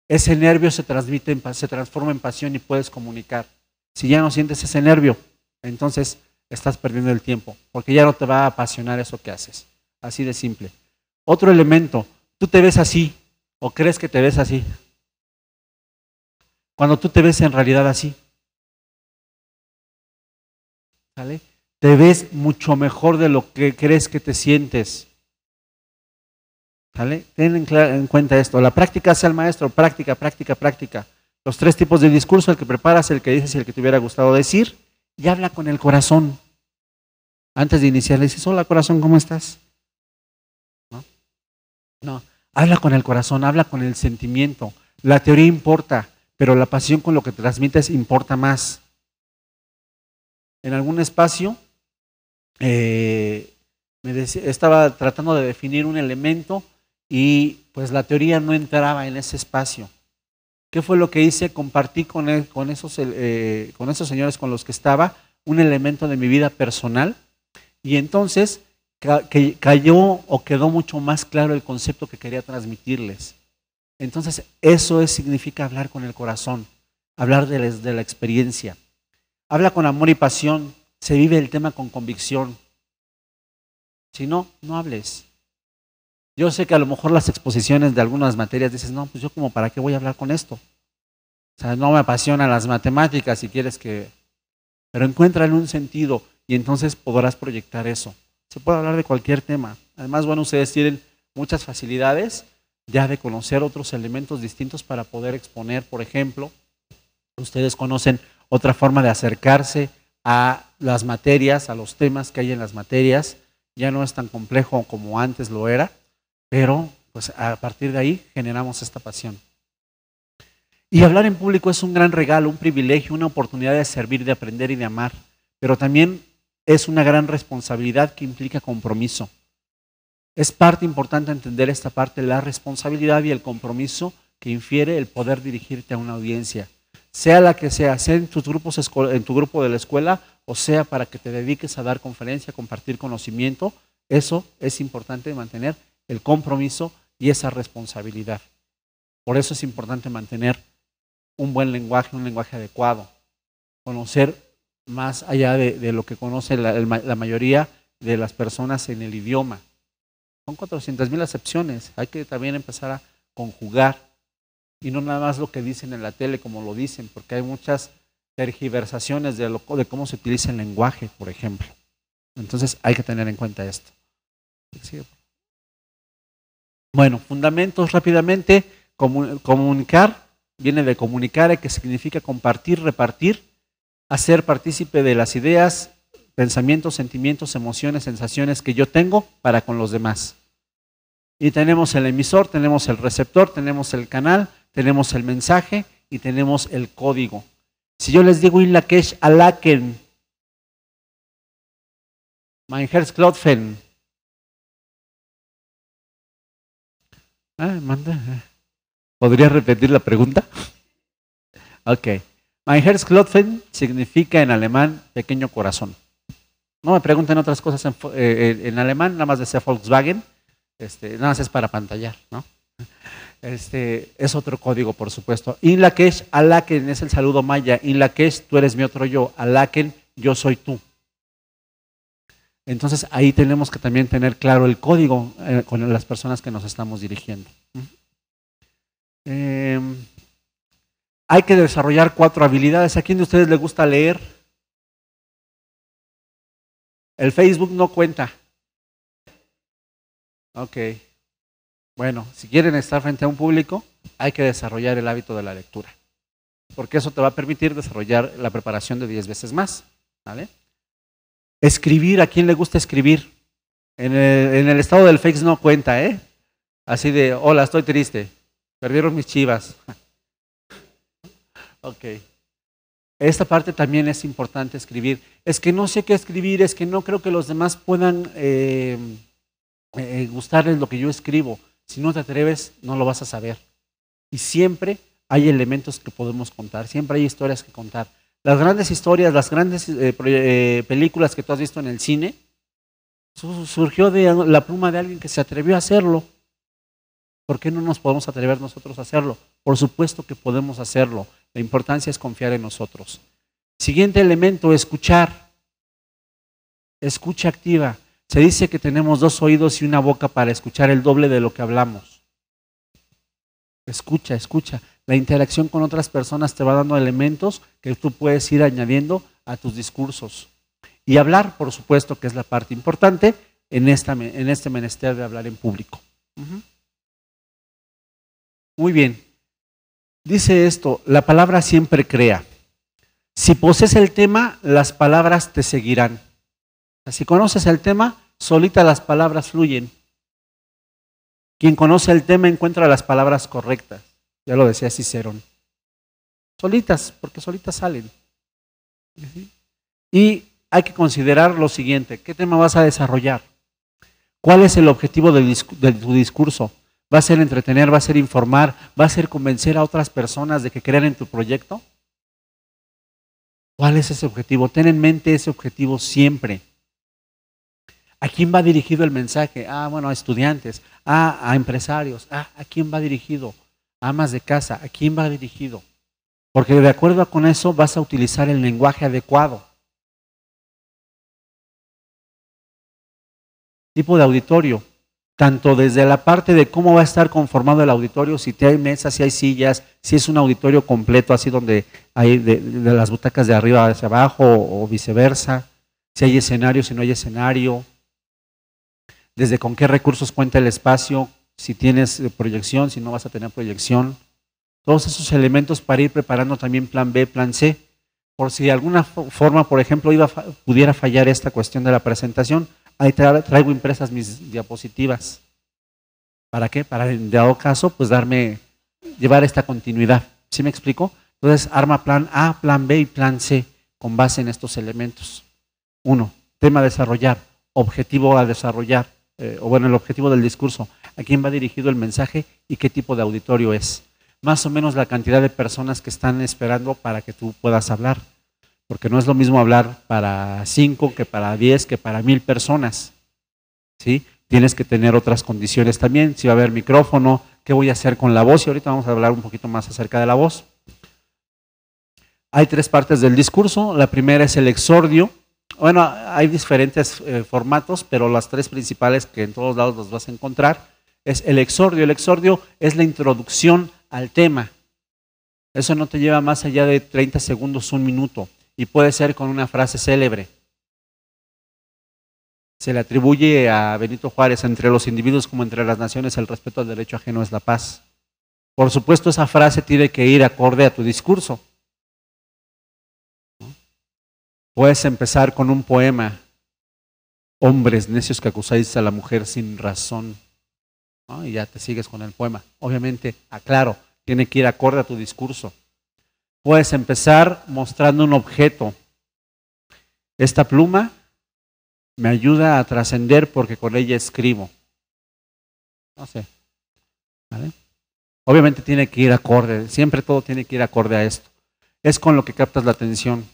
Ese nervio se transforma en pasión y puedes comunicar. Si ya no sientes ese nervio, entonces estás perdiendo el tiempo, porque ya no te va a apasionar eso que haces. Así de simple. Otro elemento, tú te ves así o crees que te ves así. Cuando tú te ves en realidad así, ¿sale? Te ves mucho mejor de lo que crees que te sientes. ¿Vale? Ten en cuenta esto. La práctica hace al maestro. Práctica, práctica, práctica. Los 3 tipos de discurso: el que preparas, el que dices y el que te hubiera gustado decir. Y habla con el corazón. Antes de iniciar le dices, hola corazón, ¿cómo estás? No. Habla con el corazón, habla con el sentimiento. La teoría importa, pero la pasión con lo que transmites importa más. En algún espacio estaba tratando de definir un elemento y pues la teoría no entraba en ese espacio. ¿Qué fue lo que hice? Compartí con esos señores con los que estaba un elemento de mi vida personal y entonces cayó o quedó mucho más claro el concepto que quería transmitirles. Entonces eso significa hablar con el corazón, hablar de la experiencia. Habla con amor y pasión, se vive el tema con convicción. Si no, no hables. Yo sé que a lo mejor las exposiciones de algunas materias dices, no, pues yo como para qué voy a hablar con esto. O sea, no me apasionan las matemáticas si quieres que... Pero encuéntrale un sentido y entonces podrás proyectar eso. Se puede hablar de cualquier tema. Además, bueno, ustedes tienen muchas facilidades ya de conocer otros elementos distintos para poder exponer. Por ejemplo, ustedes conocen otra forma de acercarse a las materias, a los temas que hay en las materias. Ya no es tan complejo como antes lo era, pero pues a partir de ahí generamos esta pasión. Y hablar en público es un gran regalo, un privilegio, una oportunidad de servir, de aprender y de amar, pero también es una gran responsabilidad que implica compromiso. Es parte importante entender esta parte, la responsabilidad y el compromiso que infiere el poder dirigirte a una audiencia, sea la que sea en tus grupos, en tu grupo de la escuela, o sea para que te dediques a dar conferencia, a compartir conocimiento. Eso es importante, mantener el compromiso y esa responsabilidad. Por eso es importante mantener un buen lenguaje, un lenguaje adecuado, conocer más allá de lo que conoce la mayoría de las personas en el idioma. Son 400,000 acepciones, hay que también empezar a conjugar y no nada más lo que dicen en la tele como lo dicen, porque hay muchas tergiversaciones de cómo se utiliza el lenguaje, por ejemplo. Entonces hay que tener en cuenta esto. Bueno, fundamentos rápidamente. Comunicar viene de comunicare, que significa compartir, repartir. hacer partícipe de las ideas, pensamientos, sentimientos, emociones, sensaciones que yo tengo para con los demás. Y tenemos el emisor, tenemos el receptor, tenemos el canal, tenemos el mensaje y tenemos el código. Si yo les digo Inlakesh Alaken, Mein Herzklopfen. ¿Podría repetir la pregunta? Ok. Mein Herzklopfen significa en alemán pequeño corazón. No me pregunten otras cosas en alemán, nada más decía Volkswagen. Nada más es para pantallar, ¿no? Es otro código, por supuesto. Inlakesh Alaken es el saludo maya. Inlakesh, tú eres mi otro yo. Alaken, yo soy tú. Entonces ahí tenemos que también tener claro el código con las personas que nos estamos dirigiendo. Hay que desarrollar 4 habilidades. ¿A quién de ustedes le gusta leer? El Facebook no cuenta. Ok. Bueno, si quieren estar frente a un público, hay que desarrollar el hábito de la lectura. Porque eso te va a permitir desarrollar la preparación de 10 veces más. ¿Vale? Escribir, ¿a quién le gusta escribir? En el estado del Face no cuenta, ¿eh? Así de, hola, estoy triste, perdieron mis chivas. Ok. Esta parte también es importante escribir. Es que no sé qué escribir, es que no creo que los demás puedan gustarles lo que yo escribo. Si no te atreves, no lo vas a saber. Y siempre hay elementos que podemos contar, siempre hay historias que contar. Las grandes historias, las grandes películas que tú has visto en el cine, surgió de la pluma de alguien que se atrevió a hacerlo. ¿Por qué no nos podemos atrever nosotros a hacerlo? Por supuesto que podemos hacerlo. La importancia es confiar en nosotros. Siguiente elemento, escuchar. Escucha activa. Se dice que tenemos 2 oídos y una boca para escuchar el doble de lo que hablamos. Escucha, escucha. La interacción con otras personas te va dando elementos que tú puedes ir añadiendo a tus discursos. Y hablar, por supuesto, que es la parte importante en este menester de hablar en público. Muy bien. Dice esto, la palabra siempre crea. Si posees el tema, las palabras te seguirán. Si conoces el tema, solita las palabras fluyen. Quien conoce el tema encuentra las palabras correctas. Ya lo decía Cicerón. Solitas, porque solitas salen. Y hay que considerar lo siguiente. ¿Qué tema vas a desarrollar? ¿Cuál es el objetivo de tu discurso? ¿Va a ser entretener, va a ser informar, va a ser convencer a otras personas de que crean en tu proyecto? ¿Cuál es ese objetivo? Ten en mente ese objetivo siempre. ¿A quién va dirigido el mensaje? Bueno, a estudiantes, a empresarios, ¿a quién va dirigido? A amas de casa, ¿a quién va dirigido? Porque de acuerdo con eso vas a utilizar el lenguaje adecuado. Tipo de auditorio, tanto desde la parte de cómo va a estar conformado el auditorio, si hay mesas, si hay sillas, si es un auditorio completo, así donde hay de las butacas de arriba hacia abajo o viceversa, si hay escenario, si no hay escenario, desde con qué recursos cuenta el espacio, si tienes proyección, si no vas a tener proyección, todos esos elementos para ir preparando también plan B, plan C, por si de alguna forma, por ejemplo, pudiera fallar esta cuestión de la presentación, ahí traigo impresas mis diapositivas. ¿Para qué? Para en dado caso, pues llevar esta continuidad. ¿Sí me explico? Entonces, arma plan A, plan B y plan C con base en estos elementos. 1, tema a desarrollar, objetivo a desarrollar, el objetivo del discurso, a quién va dirigido el mensaje y qué tipo de auditorio es. Más o menos la cantidad de personas que están esperando para que tú puedas hablar. Porque no es lo mismo hablar para 5 que para 10 que para 1000 personas. ¿Sí? Tienes que tener otras condiciones también. Si va a haber micrófono, ¿qué voy a hacer con la voz? Y ahorita vamos a hablar un poquito más acerca de la voz. Hay 3 partes del discurso. La primera es el exordio. Bueno, hay diferentes formatos, pero las 3 principales que en todos lados los vas a encontrar es el exordio. El exordio es la introducción al tema. Eso no te lleva más allá de 30 segundos, 1 minuto. Y puede ser con una frase célebre. Se le atribuye a Benito Juárez: entre los individuos como entre las naciones, el respeto al derecho ajeno es la paz. Por supuesto, esa frase tiene que ir acorde a tu discurso. Puedes empezar con un poema. Hombres necios que acusáis a la mujer sin razón, ¿no? Y ya te sigues con el poema. Obviamente, aclaro, tiene que ir acorde a tu discurso. Puedes empezar mostrando un objeto. Esta pluma me ayuda a trascender porque con ella escribo. No sé. ¿Vale? Obviamente tiene que ir acorde, siempre todo tiene que ir acorde a esto. Es con lo que captas la atención.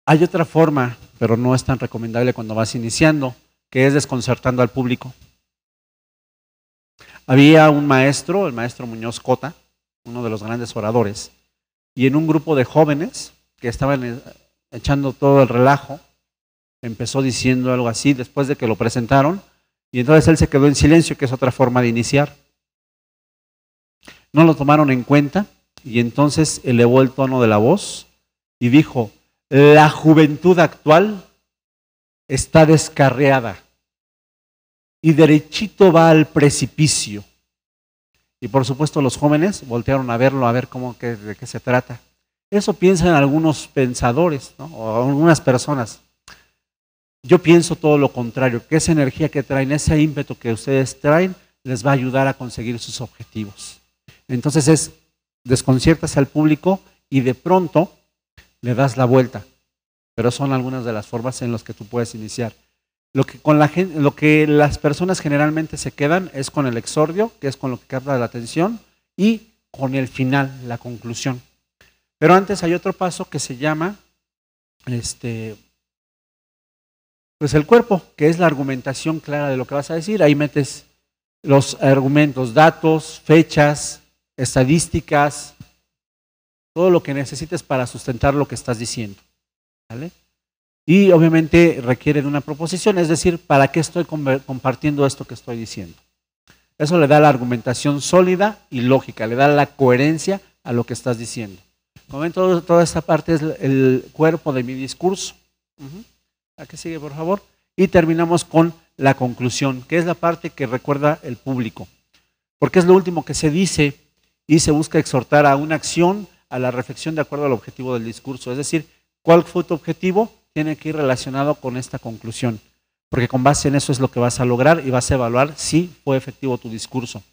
Hay otra forma, pero no es tan recomendable cuando vas iniciando, que es desconcertando al público. Había un maestro, el maestro Muñoz Cota, uno de los grandes oradores, y en un grupo de jóvenes que estaban echando todo el relajo, empezó diciendo algo así después de que lo presentaron, y entonces él se quedó en silencio, que es otra forma de iniciar. No lo tomaron en cuenta, y entonces elevó el tono de la voz y dijo: la juventud actual está descarriada y derechito va al precipicio. Y por supuesto los jóvenes voltearon a verlo, a ver de qué se trata. Eso piensan algunos pensadores, ¿no? O algunas personas. Yo pienso todo lo contrario, que esa energía que traen, ese ímpetu que ustedes traen, les va a ayudar a conseguir sus objetivos. Entonces desconciertas al público y de pronto le das la vuelta. Pero son algunas de las formas en las que tú puedes iniciar. Lo que las personas generalmente se quedan es con el exordio, que es con lo que capta la atención, y con el final, la conclusión. Pero antes hay otro paso que se llama pues el cuerpo, que es la argumentación clara de lo que vas a decir. Ahí metes los argumentos, datos, fechas, estadísticas, todo lo que necesites para sustentar lo que estás diciendo. ¿Vale? Y obviamente requiere de una proposición, es decir, ¿para qué estoy compartiendo esto que estoy diciendo? Eso le da la argumentación sólida y lógica, le da la coherencia a lo que estás diciendo. Como ven, toda esta parte es el cuerpo de mi discurso. ¿A qué sigue, por favor? Y terminamos con la conclusión, que es la parte que recuerda el público, porque es lo último que se dice y se busca exhortar a una acción, a la reflexión de acuerdo al objetivo del discurso. Es decir, ¿cuál fue tu objetivo? Tiene que ir relacionado con esta conclusión, porque con base en eso es lo que vas a lograr y vas a evaluar si fue efectivo tu discurso.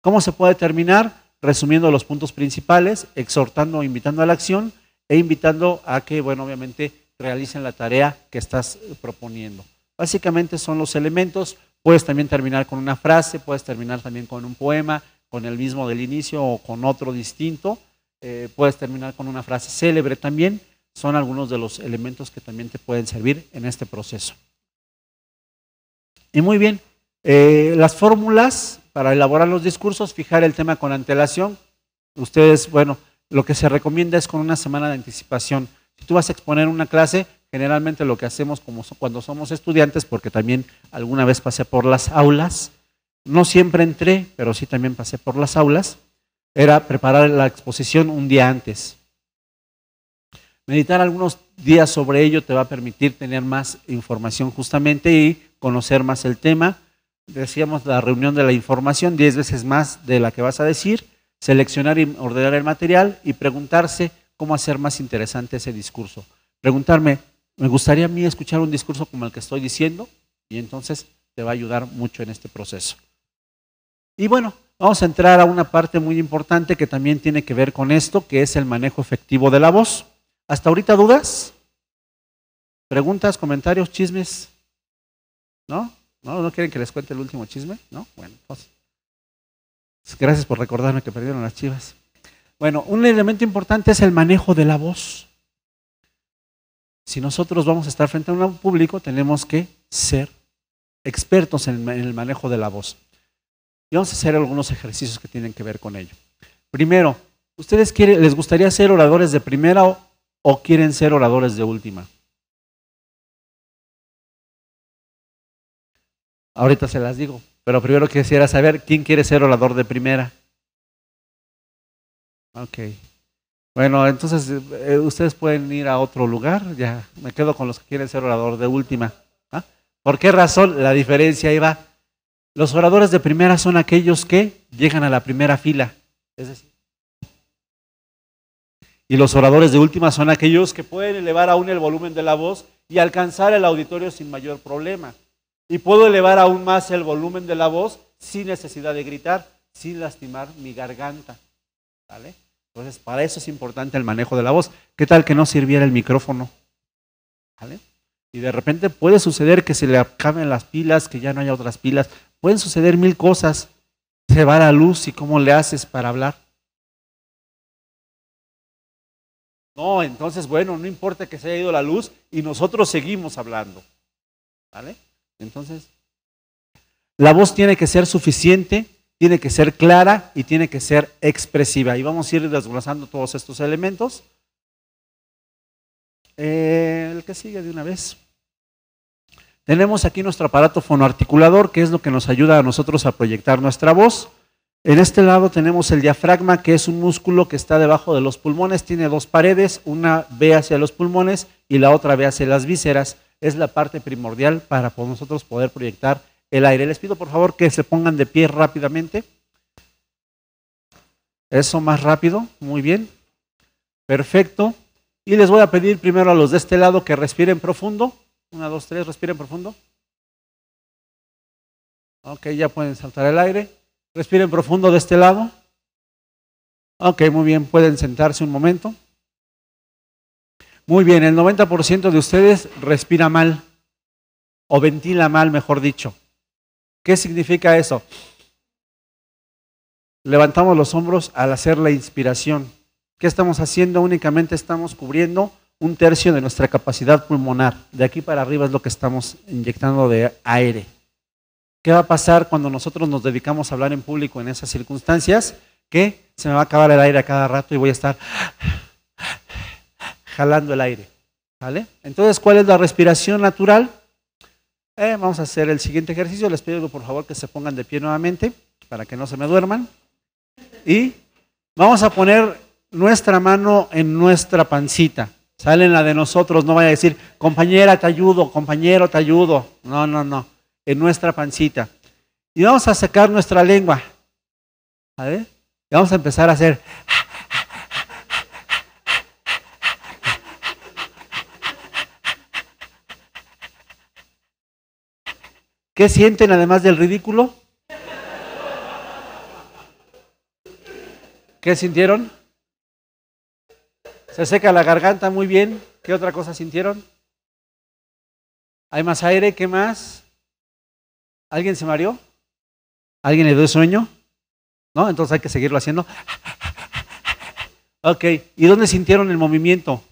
¿Cómo se puede terminar? Resumiendo los puntos principales, exhortando o invitando a la acción e invitando a que, bueno, obviamente realicen la tarea que estás proponiendo. Básicamente son los elementos. Puedes también terminar con una frase, puedes terminar también con un poema, con el mismo del inicio o con otro distinto. Puedes terminar con una frase célebre también. Son algunos de los elementos que también te pueden servir en este proceso. Y muy bien, las fórmulas para elaborar los discursos, fijar el tema con antelación. Ustedes, bueno, lo que se recomienda es con una semana de anticipación. Si tú vas a exponer una clase, generalmente lo que hacemos cuando somos estudiantes, porque también alguna vez pasé por las aulas, no siempre entré, pero sí también pasé por las aulas, era preparar la exposición un día antes. Meditar algunos días sobre ello te va a permitir tener más información justamente y conocer más el tema. Decíamos la reunión de la información, 10 veces más de la que vas a decir, seleccionar y ordenar el material y preguntarse cómo hacer más interesante ese discurso. Preguntarme, ¿me gustaría a mí escuchar un discurso como el que estoy diciendo? Y entonces te va a ayudar mucho en este proceso. Y bueno, vamos a entrar a una parte muy importante que también tiene que ver con esto, que es el manejo efectivo de la voz. ¿Hasta ahorita dudas? ¿Preguntas, comentarios, chismes? ¿No? ¿No quieren que les cuente el último chisme? ¿No? Bueno, pues gracias por recordarme que perdieron las Chivas. Bueno, un elemento importante es el manejo de la voz. Si nosotros vamos a estar frente a un público, tenemos que ser expertos en el manejo de la voz. Y vamos a hacer algunos ejercicios que tienen que ver con ello. Primero, ¿ustedes les gustaría ser oradores de primera o quieren ser oradores de última? Ahorita se las digo, pero primero quisiera saber quién quiere ser orador de primera. Ok. Bueno, entonces ustedes pueden ir a otro lugar. Ya me quedo con los que quieren ser orador de última. ¿Ah? ¿Por qué razón? La diferencia ahí va. Los oradores de primera son aquellos que llegan a la primera fila. Es decir, Y los oradores de última son aquellos que pueden elevar aún el volumen de la voz y alcanzar el auditorio sin mayor problema. Y puedo elevar aún más el volumen de la voz sin necesidad de gritar, sin lastimar mi garganta. ¿Vale? Entonces, para eso es importante el manejo de la voz. ¿Qué tal que no sirviera el micrófono? ¿Vale? Y de repente puede suceder que se le acaben las pilas, que ya no haya otras pilas. Pueden suceder mil cosas. Se va la luz y ¿cómo le haces para hablar? No, entonces, bueno, no importa que se haya ido la luz y nosotros seguimos hablando. ¿Vale? Entonces, la voz tiene que ser suficiente, tiene que ser clara y tiene que ser expresiva. Y vamos a ir desglosando todos estos elementos. El que sigue de una vez. Tenemos aquí nuestro aparato fonoarticulador, que es lo que nos ayuda a nosotros a proyectar nuestra voz. En este lado tenemos el diafragma, que es un músculo que está debajo de los pulmones, tiene dos paredes, una ve hacia los pulmones y la otra ve hacia las vísceras. Es la parte primordial para nosotros poder proyectar el aire. Les pido por favor que se pongan de pie rápidamente. Eso, más rápido, muy bien. Perfecto. Y les voy a pedir primero a los de este lado que respiren profundo. 1, 2, 3, respiren profundo. Ok, ya pueden soltar el aire. Respiren profundo de este lado. Ok, muy bien, pueden sentarse un momento. Muy bien, el 90% de ustedes respira mal, o ventila mal, mejor dicho. ¿Qué significa eso? Levantamos los hombros al hacer la inspiración. ¿Qué estamos haciendo? Únicamente estamos cubriendo 1/3 de nuestra capacidad pulmonar. De aquí para arriba es lo que estamos inyectando de aire. ¿Qué va a pasar cuando nosotros nos dedicamos a hablar en público en esas circunstancias? Que se me va a acabar el aire a cada rato y voy a estar jalando el aire. ¿Vale? Entonces, ¿cuál es la respiración natural? Vamos a hacer el siguiente ejercicio. Les pido por favor que se pongan de pie nuevamente para que no se me duerman. Y vamos a poner nuestra mano en nuestra pancita. Sale en la de nosotros, no vaya a decir, compañera te ayudo, compañero te ayudo. No, no, no. En nuestra pancita. Y vamos a sacar nuestra lengua. ¿Vale? Y vamos a empezar a hacer. ¿Qué sienten además del ridículo? ¿Qué sintieron? Se seca la garganta, muy bien. ¿Qué otra cosa sintieron? ¿Hay más aire? ¿Qué más? ¿Alguien se mareó? ¿Alguien le dio sueño? ¿No? Entonces hay que seguirlo haciendo. Ok, ¿y dónde sintieron el movimiento?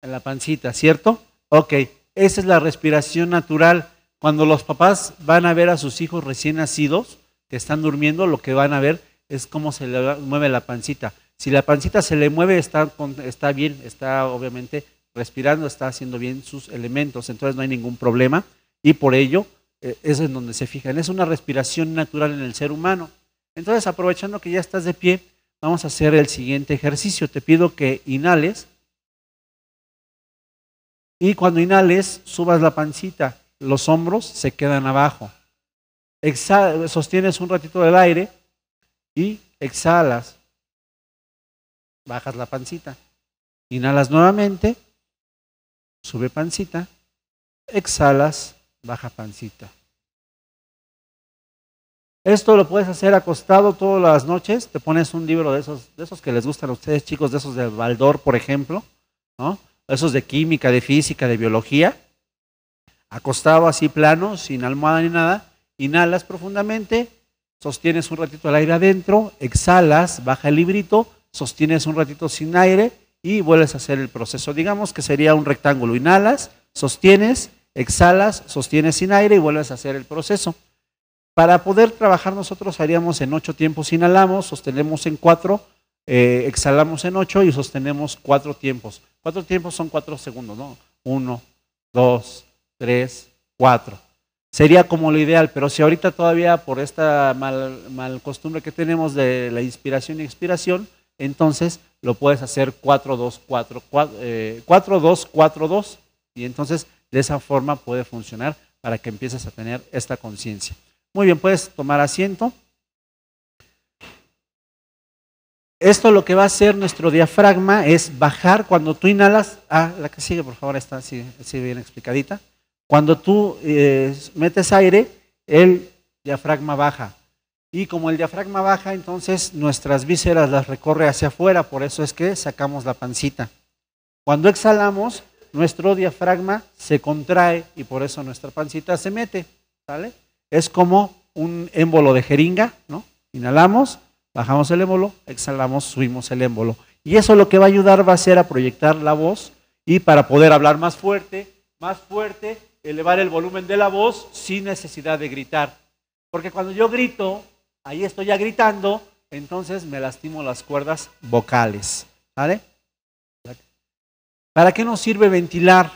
En la pancita, ¿cierto? Ok, esa es la respiración natural. Cuando los papás van a ver a sus hijos recién nacidos, que están durmiendo, lo que van a ver es cómo se le mueve la pancita. Si la pancita se le mueve, está bien, está obviamente respirando, está haciendo bien sus elementos, entonces no hay ningún problema y por ello es en donde se fijan. Es una respiración natural en el ser humano. Entonces, aprovechando que ya estás de pie, vamos a hacer el siguiente ejercicio. Te pido que inhales y cuando inhales, subas la pancita. Los hombros se quedan abajo. Sostienes un ratito del aire y exhalas. Bajas la pancita. Inhalas nuevamente, sube pancita, exhalas, baja pancita. Esto lo puedes hacer acostado todas las noches. Te pones un libro de esos que les gustan a ustedes, chicos, de esos de Baldor, por ejemplo, ¿no? Esos de química, de física, de biología. Acostado así plano, sin almohada ni nada, inhalas profundamente, sostienes un ratito el aire adentro, exhalas, baja el librito, sostienes un ratito sin aire y vuelves a hacer el proceso. Digamos que sería un rectángulo. Inhalas, sostienes, exhalas, sostienes sin aire y vuelves a hacer el proceso. Para poder trabajar nosotros haríamos en 8 tiempos. Inhalamos, sostenemos en 4, exhalamos en 8 y sostenemos 4 tiempos. 4 tiempos son 4 segundos, ¿no? 1, 2, 3, 4. Sería como lo ideal, pero si ahorita todavía por esta mal costumbre que tenemos de la inspiración y expiración, entonces lo puedes hacer 4, 2, 4, 4, 2, 4, 2. Y entonces de esa forma puede funcionar para que empieces a tener esta conciencia. Muy bien, puedes tomar asiento. Esto lo que va a hacer nuestro diafragma es bajar cuando tú inhalas. La que sigue, por favor, está así bien explicadita. Cuando tú metes aire, el diafragma baja. Y como el diafragma baja, entonces nuestras vísceras las recorre hacia afuera, por eso es que sacamos la pancita. Cuando exhalamos, nuestro diafragma se contrae y por eso nuestra pancita se mete, ¿sale? Es como un émbolo de jeringa, ¿no? Inhalamos, bajamos el émbolo, exhalamos, subimos el émbolo. Y eso lo que va a ayudar va a ser a proyectar la voz y para poder hablar más fuerte, elevar el volumen de la voz sin necesidad de gritar. Porque cuando yo grito, ahí estoy ya gritando, entonces me lastimo las cuerdas vocales, ¿vale? ¿Para qué nos sirve ventilar?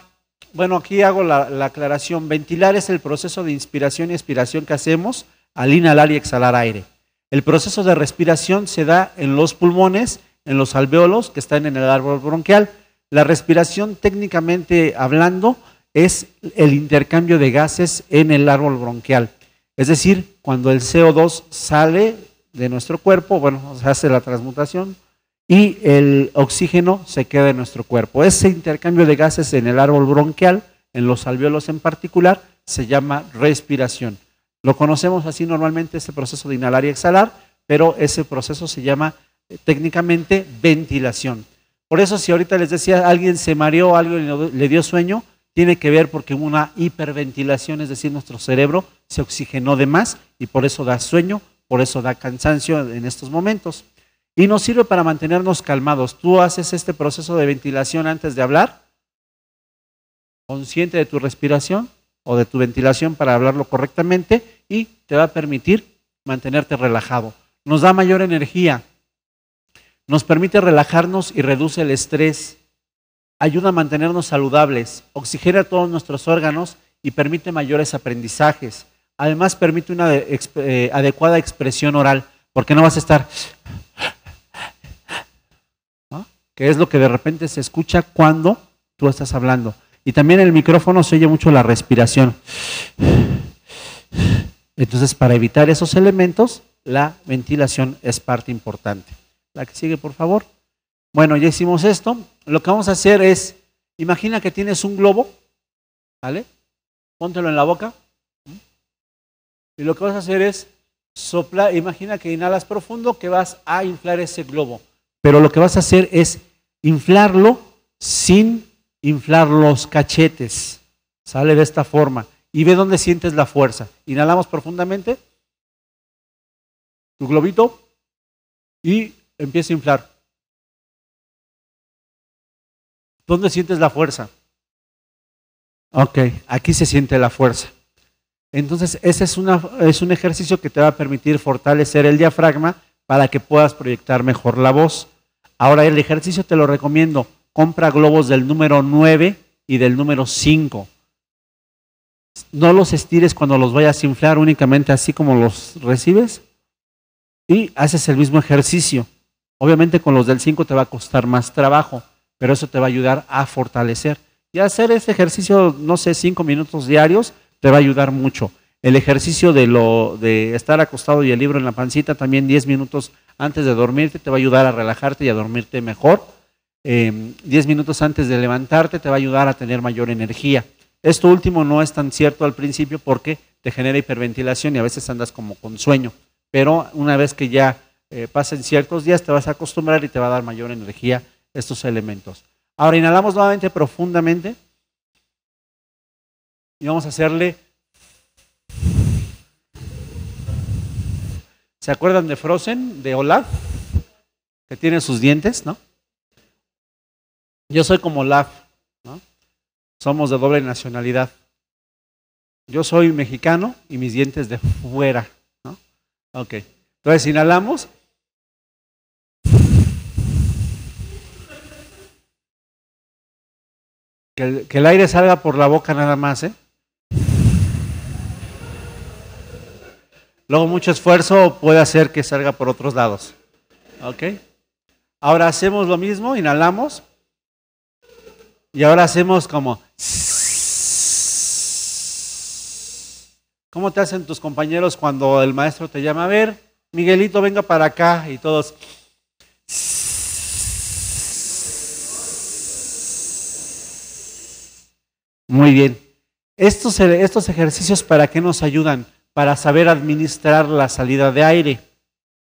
Bueno, aquí hago la aclaración. Ventilar es el proceso de inspiración y expiración que hacemos al inhalar y exhalar aire. El proceso de respiración se da en los pulmones, en los alvéolos que están en el árbol bronquial. La respiración, técnicamente hablando, es el intercambio de gases en el árbol bronquial. Es decir, cuando el CO2 sale de nuestro cuerpo, bueno, se hace la transmutación y el oxígeno se queda en nuestro cuerpo. Ese intercambio de gases en el árbol bronquial, en los alvéolos en particular, se llama respiración. Lo conocemos así normalmente, ese proceso de inhalar y exhalar, pero ese proceso se llama técnicamente ventilación. Por eso si ahorita les decía, alguien se mareó, alguien le dio sueño, tiene que ver porque hubo una hiperventilación, es decir, nuestro cerebro se oxigenó de más y por eso da sueño, por eso da cansancio en estos momentos. Y nos sirve para mantenernos calmados. Tú haces este proceso de ventilación antes de hablar, consciente de tu respiración o de tu ventilación para hablarlo correctamente y te va a permitir mantenerte relajado. Nos da mayor energía, nos permite relajarnos y reduce el estrés, ayuda a mantenernos saludables, oxigena todos nuestros órganos y permite mayores aprendizajes. Además permite una adecuada expresión oral, porque no vas a estar, ¿no? Que es lo que de repente se escucha cuando tú estás hablando. Y también en el micrófono se oye mucho la respiración. Entonces, para evitar esos elementos, la ventilación es parte importante. La que sigue, por favor. Bueno, ya hicimos esto. Lo que vamos a hacer es, imagina que tienes un globo, ¿vale? Póntelo en la boca. Y lo que vas a hacer es soplar. Imagina que inhalas profundo, que vas a inflar ese globo. Pero lo que vas a hacer es inflarlo sin inflar los cachetes. Sale de esta forma. Y ve dónde sientes la fuerza. Inhalamos profundamente. Tu globito. Y empieza a inflar. ¿Dónde sientes la fuerza? Ok, aquí se siente la fuerza. Entonces, ese es un ejercicio que te va a permitir fortalecer el diafragma para que puedas proyectar mejor la voz. Ahora, el ejercicio te lo recomiendo. Compra globos del número 9 y del número 5. No los estires cuando los vayas a inflar, únicamente así como los recibes. Y haces el mismo ejercicio. Obviamente con los del 5 te va a costar más trabajo, pero eso te va a ayudar a fortalecer. Y hacer este ejercicio, no sé, 5 minutos diarios, te va a ayudar mucho. El ejercicio de estar acostado y el libro en la pancita, también 10 minutos antes de dormirte, te va a ayudar a relajarte y a dormirte mejor. 10 minutos antes de levantarte te va a ayudar a tener mayor energía. Esto último no es tan cierto al principio porque te genera hiperventilación y a veces andas como con sueño. Pero una vez que ya pasen ciertos días te vas a acostumbrar y te va a dar mayor energía estos elementos. Ahora inhalamos nuevamente profundamente y vamos a hacerle. ¿Se acuerdan de Frozen, de Olaf? Que tiene sus dientes, ¿no? Yo soy como Olaf, ¿no? Somos de doble nacionalidad. Yo soy mexicano y mis dientes de fuera, ¿no? Ok. Entonces inhalamos. Que el aire salga por la boca nada más, ¿eh? Luego mucho esfuerzo puede hacer que salga por otros lados. ¿Ok? Ahora hacemos lo mismo, inhalamos. Y ahora hacemos como. ¿Cómo te hacen tus compañeros cuando el maestro te llama? A ver, Miguelito, venga para acá. Y todos. Muy bien. Estos ejercicios, ¿para qué nos ayudan? Para saber administrar la salida de aire.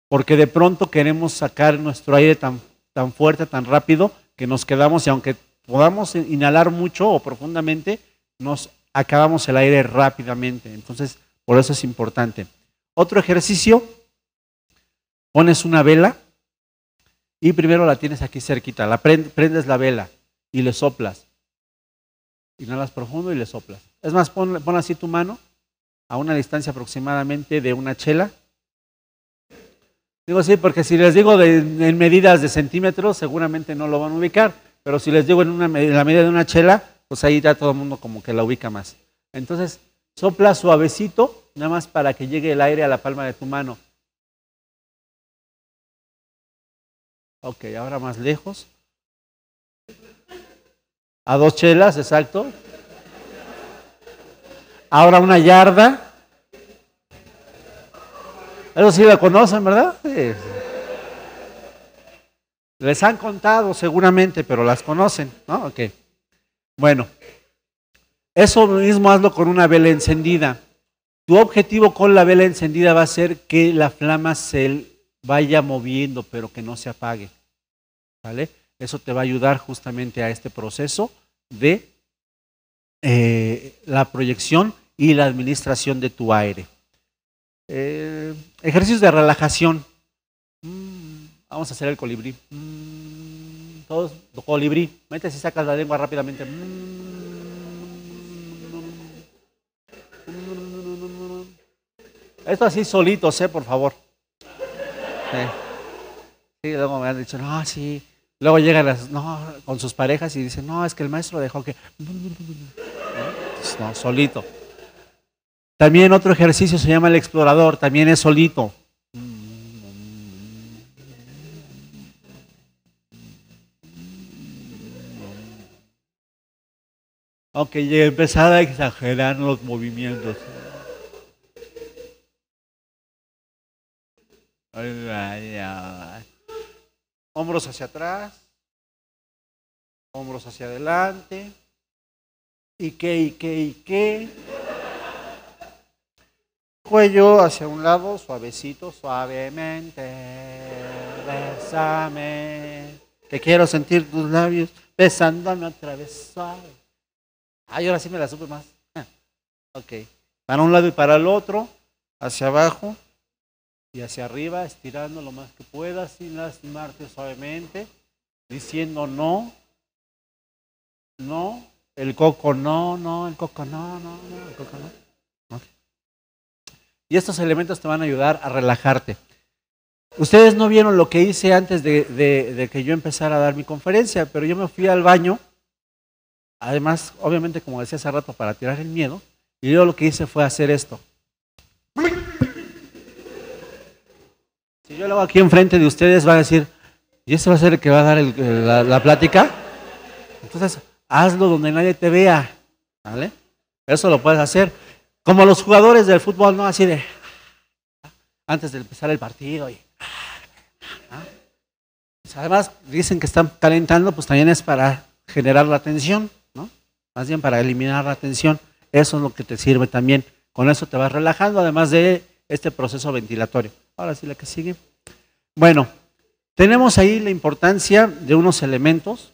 Porque de pronto queremos sacar nuestro aire tan fuerte, tan rápido, que nos quedamos y aunque podamos inhalar mucho o profundamente, nos acabamos el aire rápidamente. Entonces, por eso es importante. Otro ejercicio, pones una vela y primero la tienes aquí cerquita, prendes la vela y le soplas. Inhalas profundo y le soplas. Es más, pon así tu mano a una distancia aproximadamente de una chela. Digo sí, porque si les digo en medidas de centímetros, seguramente no lo van a ubicar, pero si les digo en la medida de una chela, pues ahí ya todo el mundo como que la ubica más. Entonces, sopla suavecito, nada más para que llegue el aire a la palma de tu mano. Ok, ahora más lejos. A 2 chelas, exacto. Ahora una yarda. Eso sí la conocen, ¿verdad? Sí. Les han contado seguramente, pero las conocen, ¿no? Ok. Bueno, eso mismo hazlo con una vela encendida. Tu objetivo con la vela encendida va a ser que la flama se vaya moviendo, pero que no se apague. ¿Vale? Eso te va a ayudar justamente a este proceso de la proyección y la administración de tu aire. Ejercicios de relajación. Vamos a hacer el colibrí. Todos, colibrí. Metes y sacas la lengua rápidamente. Esto así solitos, por favor. Sí, luego me han dicho, no, sí. Luego llegan con sus parejas y dicen, no, es que el maestro dejó que... No, solito. También otro ejercicio se llama el explorador, también es solito. Ok, y empezar a exagerar los movimientos. Hombros hacia atrás, hombros hacia adelante, y qué. Cuello hacia un lado, suavecito, suavemente, bésame, que quiero sentir tus labios besándome otra vez suave. Ay, ahora sí me la supe más. Ok, para un lado y para el otro, hacia abajo y hacia arriba, estirando lo más que puedas sin lastimarte suavemente, diciendo no, el coco no, el coco no, el coco no. Okay. Y estos elementos te van a ayudar a relajarte. Ustedes no vieron lo que hice antes de que yo empezara a dar mi conferencia, pero yo me fui al baño, además, obviamente, como decía hace rato, para tirar el miedo, y yo lo que hice fue hacer esto. Si yo lo hago aquí enfrente de ustedes, van a decir, ¿y este va a ser el que va a dar la plática? Entonces, hazlo donde nadie te vea, ¿vale? Eso lo puedes hacer. Como los jugadores del fútbol, ¿no? Así de, antes de empezar el partido. Pues además, dicen que están calentando, pues también es para generar la tensión, ¿no? Más bien para eliminar la tensión. Eso es lo que te sirve también. Con eso te vas relajando, además de este proceso ventilatorio. Ahora sí, la que sigue. Bueno, tenemos ahí la importancia de unos elementos.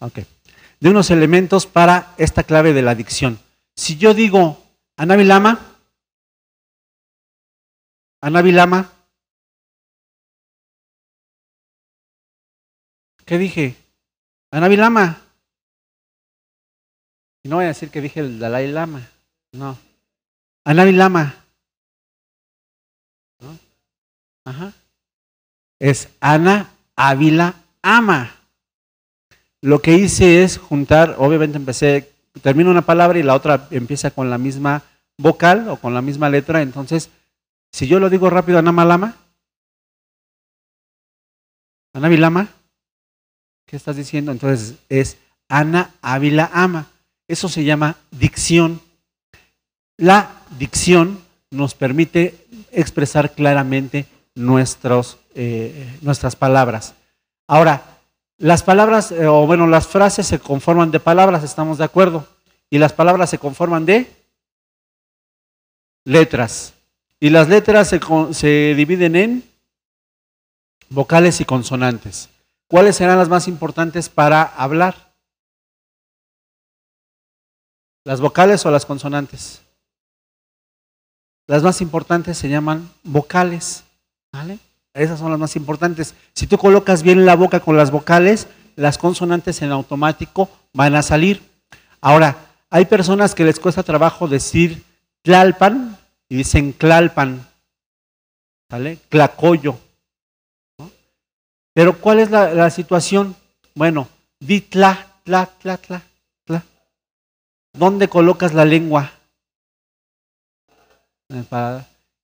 Ok. De unos elementos para esta clave de la dicción. Si yo digo Anavilama, ¿qué dije? Anavilama. Y no voy a decir que dije el Dalai Lama. No. Anavilama. ¿No? Ajá. Es Ana Ávila Ama. Lo que hice es juntar, obviamente termino una palabra y la otra empieza con la misma vocal o con la misma letra. Entonces, si yo lo digo rápido, Anavilama, ¿qué estás diciendo? Entonces es Ana Ávila Ama. Eso se llama dicción. La dicción nos permite expresar claramente nuestras palabras. Ahora, Las palabras, o bueno, las frases se conforman de palabras, estamos de acuerdo. Y las palabras se conforman de letras. Y las letras se dividen en vocales y consonantes. ¿Cuáles serán las más importantes para hablar? ¿Las vocales o las consonantes? Las más importantes se llaman vocales, ¿vale? Esas son las más importantes. Si tú colocas bien la boca con las vocales, las consonantes en automático van a salir. Ahora, hay personas que les cuesta trabajo decir Tlalpan y dicen Tlalpan, ¿vale? Tlacoyo, ¿no? Pero ¿cuál es la situación? Bueno, di tla. ¿Dónde colocas la lengua?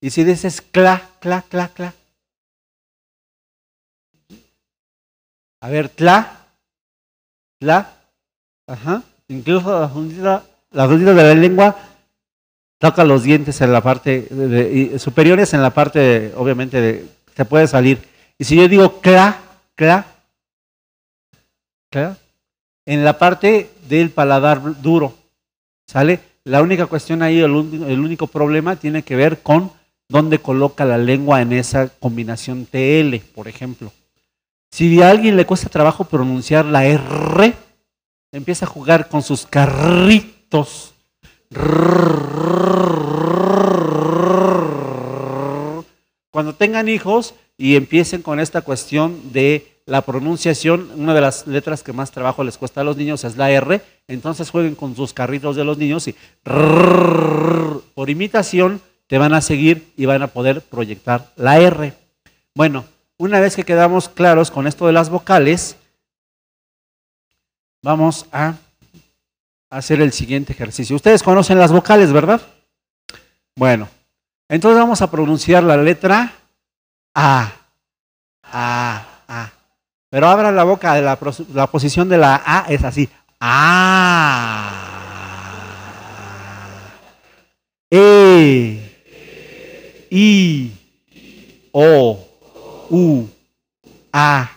Y si dices cla. A ver, tla, ajá. Incluso la puntita de la lengua toca los dientes en la parte superiores, en la parte, obviamente, se puede salir. Y si yo digo cla, en la parte del paladar duro, ¿sale? La única cuestión ahí, el único problema tiene que ver con dónde coloca la lengua en esa combinación TL, por ejemplo. Si a alguien le cuesta trabajo pronunciar la R, empieza a jugar con sus carritos. Cuando tengan hijos y empiecen con esta cuestión de la pronunciación, una de las letras que más trabajo les cuesta a los niños es la R, entonces jueguen con sus carritos de los niños y por imitación te van a seguir y van a poder proyectar la R. Bueno, una vez que quedamos claros con esto de las vocales, vamos a hacer el siguiente ejercicio. Ustedes conocen las vocales, ¿verdad? Bueno, entonces vamos a pronunciar la letra A. Pero abran la boca, la posición de la A es así. A. E. I. O. U. A.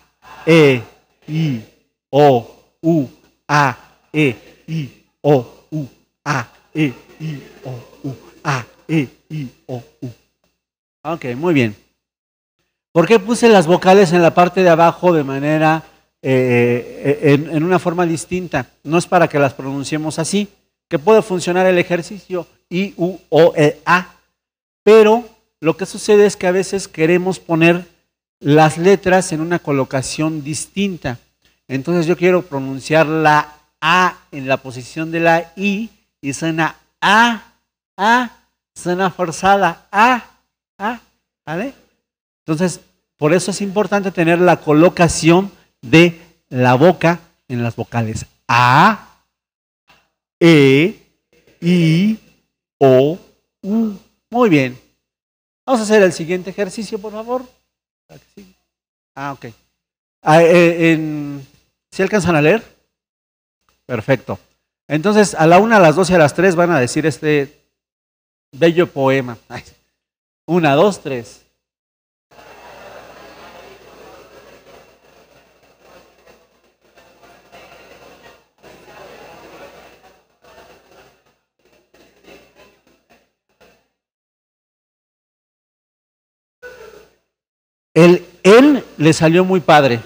E. I. O. U. A. E. I. O. U. A. E. I. O. U. A. E. I. O. U. Ok, muy bien. ¿Por qué puse las vocales en la parte de abajo de manera, en una forma distinta? No es para que las pronunciemos así, que puede funcionar el ejercicio I, U, O, E, A, pero lo que sucede es que a veces queremos poner las letras en una colocación distinta. Entonces yo quiero pronunciar la A en la posición de la I y suena suena forzada, ¿vale? Entonces, por eso es importante tener la colocación de la boca en las vocales A, E, I, O, U. Muy bien. Vamos a hacer el siguiente ejercicio, por favor. Ok. ¿Sí alcanzan a leer? Perfecto. Entonces, a la 1, a las 2 y a las 3 van a decir este bello poema. 1, 2, 3. Él le salió muy padre.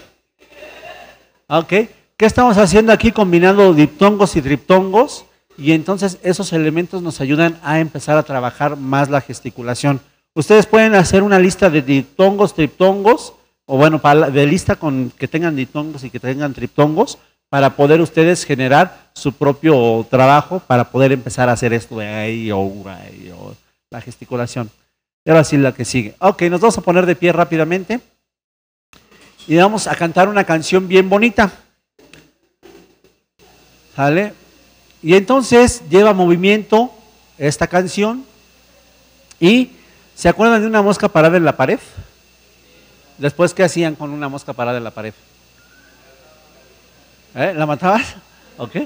Ok. ¿Qué estamos haciendo aquí? Combinando diptongos y triptongos. Y entonces esos elementos nos ayudan a empezar a trabajar más la gesticulación. Ustedes pueden hacer una lista de diptongos, triptongos, o bueno, de lista con que tengan diptongos y que tengan triptongos, para poder ustedes generar su propio trabajo, para poder empezar a hacer esto de ahí o la gesticulación. Y ahora sí la que sigue. Ok, nos vamos a poner de pie rápidamente y vamos a cantar una canción bien bonita. ¿Sale? Y entonces lleva movimiento esta canción. Y ¿se acuerdan de una mosca parada en la pared? Después, ¿qué hacían con una mosca parada en la pared? ¿La matabas? Ok.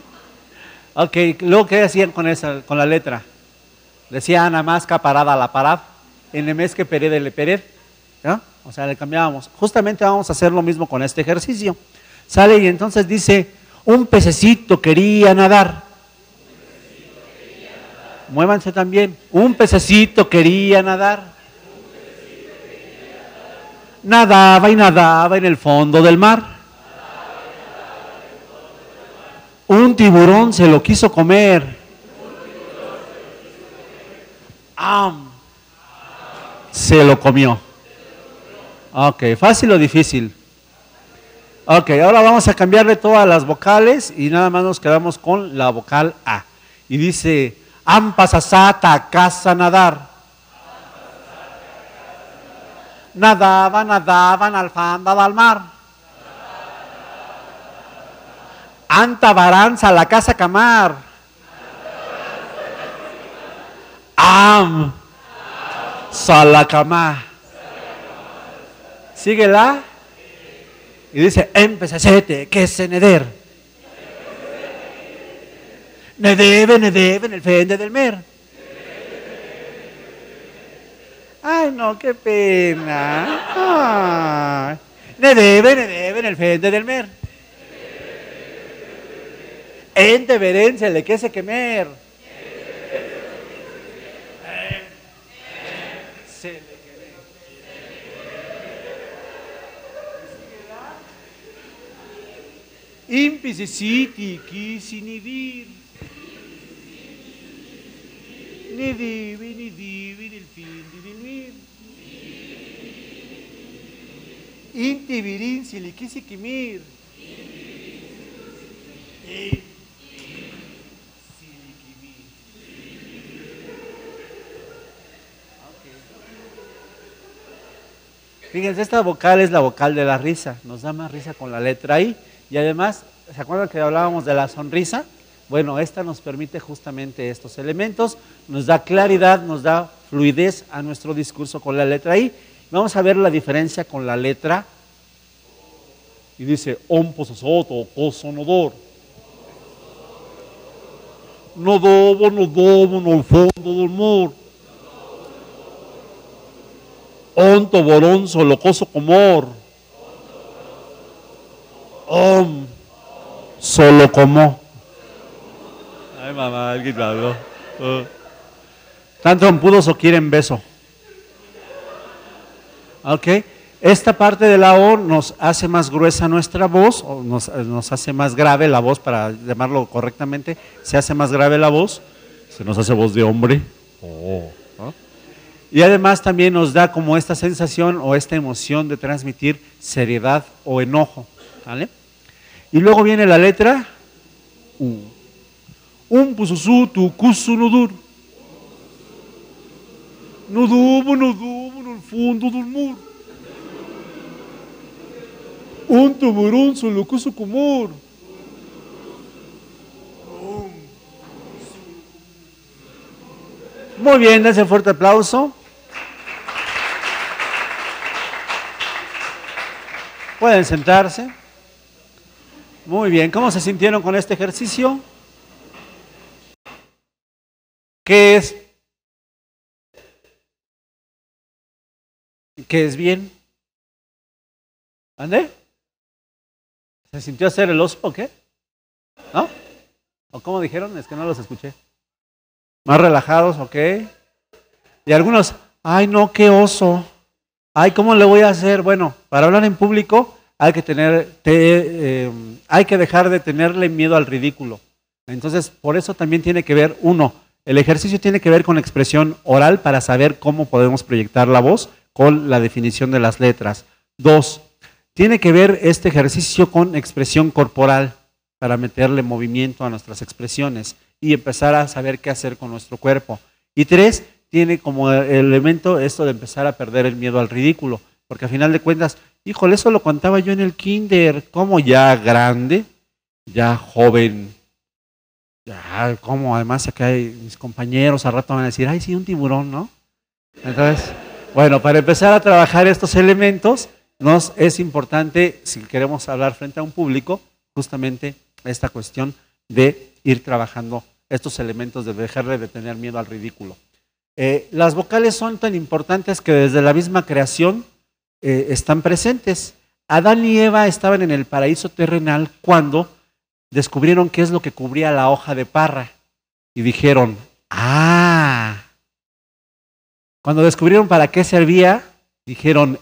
Ok, luego ¿qué hacían con la letra? Decía Ana Masca parada a la parad, en el mes que perede le pered, ¿no? O sea, le cambiábamos. Justamente vamos a hacer lo mismo con este ejercicio. Sale y entonces dice, un pececito quería nadar. Muévanse también. Un pececito quería nadar. Nadaba y nadaba en el fondo del mar. Un tiburón se lo quiso comer. Se lo comió. Ok, ¿fácil o difícil? Ok, ahora vamos a cambiarle todas las vocales y nada más nos quedamos con la vocal A. Y dice, ampasasata, casa nadar. Nadaban al fondo del mar. Anta baranza, la casa camar. Salacamá. Síguela. Y dice, empecesete, que se neder. Nedebe en el fende del mer. Ay, no, qué pena. Ay. Nedebe en el fende del mer. Ente verense, le que se quemer. Se le quedé. Impisiciti, quisinivir. Ni divi, del fin, divilmir. Intivirin, siliquisiquimir. Fíjense, esta vocal es la vocal de la risa, nos da más risa con la letra I y además, ¿se acuerdan que hablábamos de la sonrisa? Bueno, esta nos permite justamente estos elementos, nos da claridad, nos da fluidez a nuestro discurso con la letra I. Vamos a ver la diferencia con la letra y dice, ompososoto, cosonodor. Nodobo, no fondo del mar. Onto borón solocoso comor. Solo como. Ay, mamá, alguien me habló. ¿Están trompudos o quieren beso? Ok. Esta parte de la O nos hace más gruesa nuestra voz, o nos hace más grave la voz, para llamarlo correctamente, se hace más grave la voz, se nos hace voz de hombre. ¿No? Y además también nos da como esta sensación o esta emoción de transmitir seriedad o enojo. ¿Vale? Y luego viene la letra U. Pususutu, kusunudur. Nudubo, no el fondo del mar. Un tiburón se lo quiso comer. Muy bien, dense un fuerte aplauso. Pueden sentarse. Muy bien, ¿cómo se sintieron con este ejercicio? ¿Qué es? ¿Qué es bien? ¿Ande? ¿Se sintió hacer el oso o qué? ¿No? ¿O cómo dijeron? Es que no los escuché. Más relajados, ok. Y algunos, ay no, qué oso. Ay, ¿cómo le voy a hacer? Bueno, para hablar en público hay que hay que dejar de tenerle miedo al ridículo. Entonces, por eso también tiene que ver, uno, el ejercicio tiene que ver con expresión oral para saber cómo podemos proyectar la voz con la definición de las letras. Dos, tiene que ver este ejercicio con expresión corporal para meterle movimiento a nuestras expresiones y empezar a saber qué hacer con nuestro cuerpo. Y tres, tiene como elemento esto de empezar a perder el miedo al ridículo, porque al final de cuentas, híjole, eso lo contaba yo en el kinder, como ya grande, ya joven, ya como además acá hay mis compañeros al rato van a decir, ay sí, un tiburón, ¿no? Entonces, bueno, para empezar a trabajar estos elementos, nos es importante, si queremos hablar frente a un público, justamente esta cuestión de ir trabajando estos elementos de dejarle de tener miedo al ridículo. Las vocales son tan importantes que desde la misma creación están presentes. Adán y Eva estaban en el paraíso terrenal cuando descubrieron qué es lo que cubría la hoja de parra. Y dijeron, ah. Cuando descubrieron para qué servía, dijeron,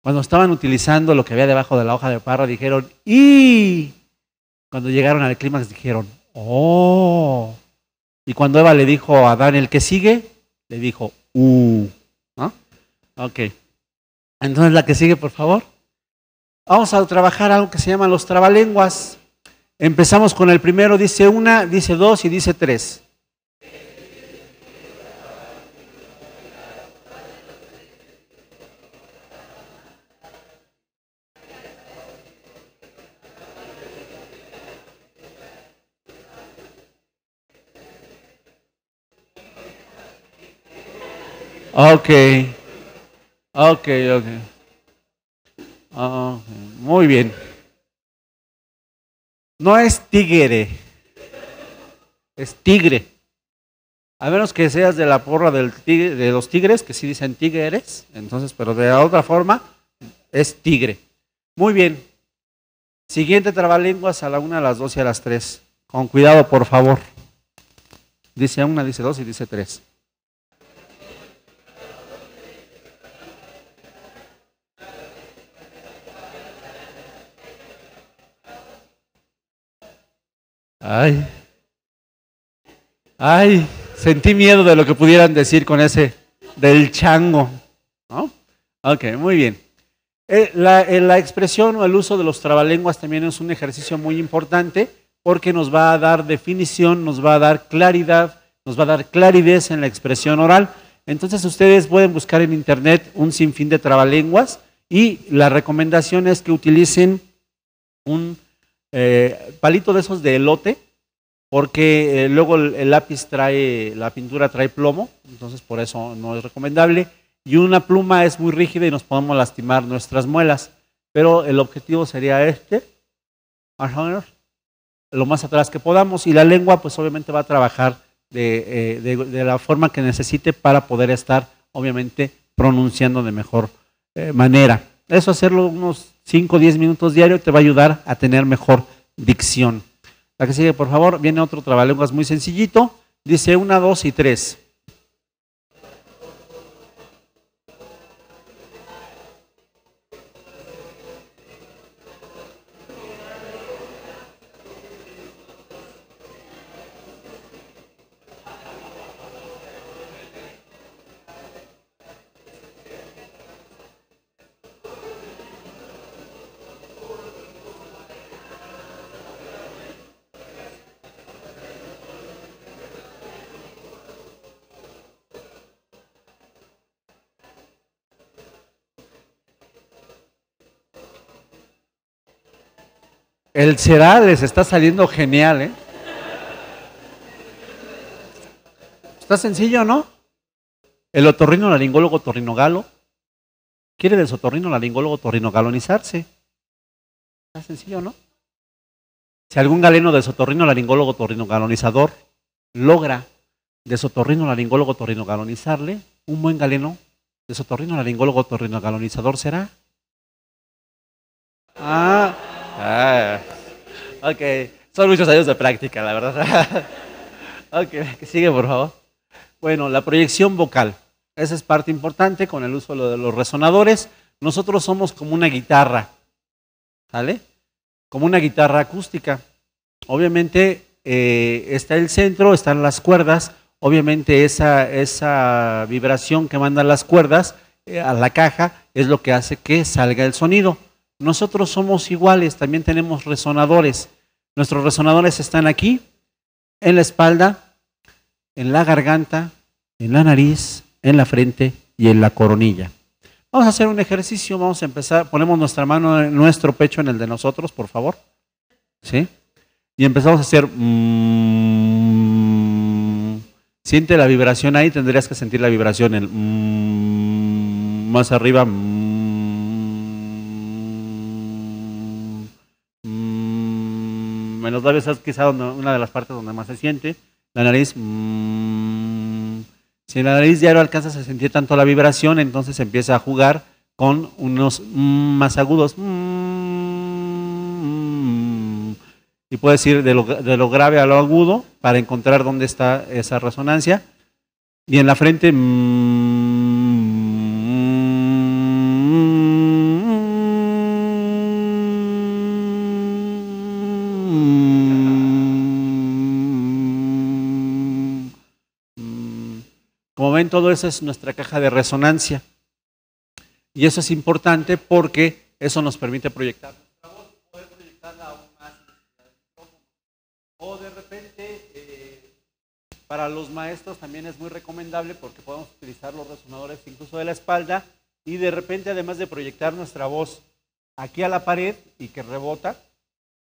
Cuando estaban utilizando lo que había debajo de la hoja de parra, dijeron, ¡y! Cuando llegaron al clímax, dijeron, ¡oh! Y cuando Eva le dijo a Adán, el que sigue, le dijo, ¿no? Ok. Entonces, la que sigue, por favor. Vamos a trabajar algo que se llama los trabalenguas. Empezamos con el primero, dice una, dice dos y dice tres. Ok, ok, ok. Ok, muy bien. No es tigre, es tigre. A menos que seas de la porra del tigre, de los tigres, que sí dicen tigres, entonces, pero de la otra forma, es tigre. Muy bien. Siguiente trabalenguas a la 1, a las 2 y a las 3. Con cuidado, por favor. Dice una, dice dos y dice tres. Ay, ay, sentí miedo de lo que pudieran decir con ese del chango, ¿no? Ok, muy bien. La expresión o el uso de los trabalenguas también es un ejercicio muy importante porque nos va a dar definición, nos va a dar claridad, nos va a dar claridad en la expresión oral. Entonces ustedes pueden buscar en internet un sinfín de trabalenguas y la recomendación es que utilicen un palito de esos de elote, porque luego el lápiz trae, la pintura trae plomo, entonces por eso no es recomendable. Y una pluma es muy rígida y nos podemos lastimar nuestras muelas, pero el objetivo sería más o menos, lo más atrás que podamos, y la lengua pues obviamente va a trabajar de la forma que necesite para poder estar obviamente pronunciando de mejor manera. Eso hacerlo unos 5 o 10 minutos diario te va a ayudar a tener mejor dicción. La que sigue, por favor, viene otro trabalenguas muy sencillito. Dice 1, 2 y 3. El será les está saliendo genial, ¿eh? Está sencillo, ¿no? El otorrinolaringólogo torrinogalo quiere del otorrinolaringólogo torrinogalonizarse. Está sencillo, ¿no? Si algún galeno de otorrinolaringólogo torrinogalonizador logra de otorrinolaringólogo torrinogalonizarle, un buen galeno de otorrinolaringólogo torrinogalonizador será. Ok, son muchos años de práctica, la verdad. Ok, que sigue, por favor. Bueno, la proyección vocal. Esa es parte importante con el uso de los resonadores. Nosotros somos como una guitarra, ¿sale? Como una guitarra acústica. Obviamente está el centro, están las cuerdas. Obviamente esa vibración que mandan las cuerdas a la caja es lo que hace que salga el sonido. Nosotros somos iguales, también tenemos resonadores. Nuestros resonadores están aquí, en la espalda, en la garganta, en la nariz, en la frente y en la coronilla. Vamos a hacer un ejercicio, vamos a empezar, ponemos nuestra mano en nuestro pecho, en el de nosotros, por favor. ¿Sí? Y empezamos a hacer... Siente la vibración ahí, tendrías que sentir la vibración más arriba. En los labios es quizá una de las partes donde más se siente. La nariz. Si en la nariz ya no alcanzas a sentir tanto la vibración, entonces empieza a jugar con unos más agudos. Y puedes ir de lo grave a lo agudo para encontrar dónde está esa resonancia. Y en la frente, como ven, todo eso es nuestra caja de resonancia. Y eso es importante porque eso nos permite proyectar nuestra voz, poder proyectarla aún más. O de repente, para los maestros también es muy recomendable porque podemos utilizar los resonadores incluso de la espalda y de repente, además de proyectar nuestra voz aquí a la pared y que rebota,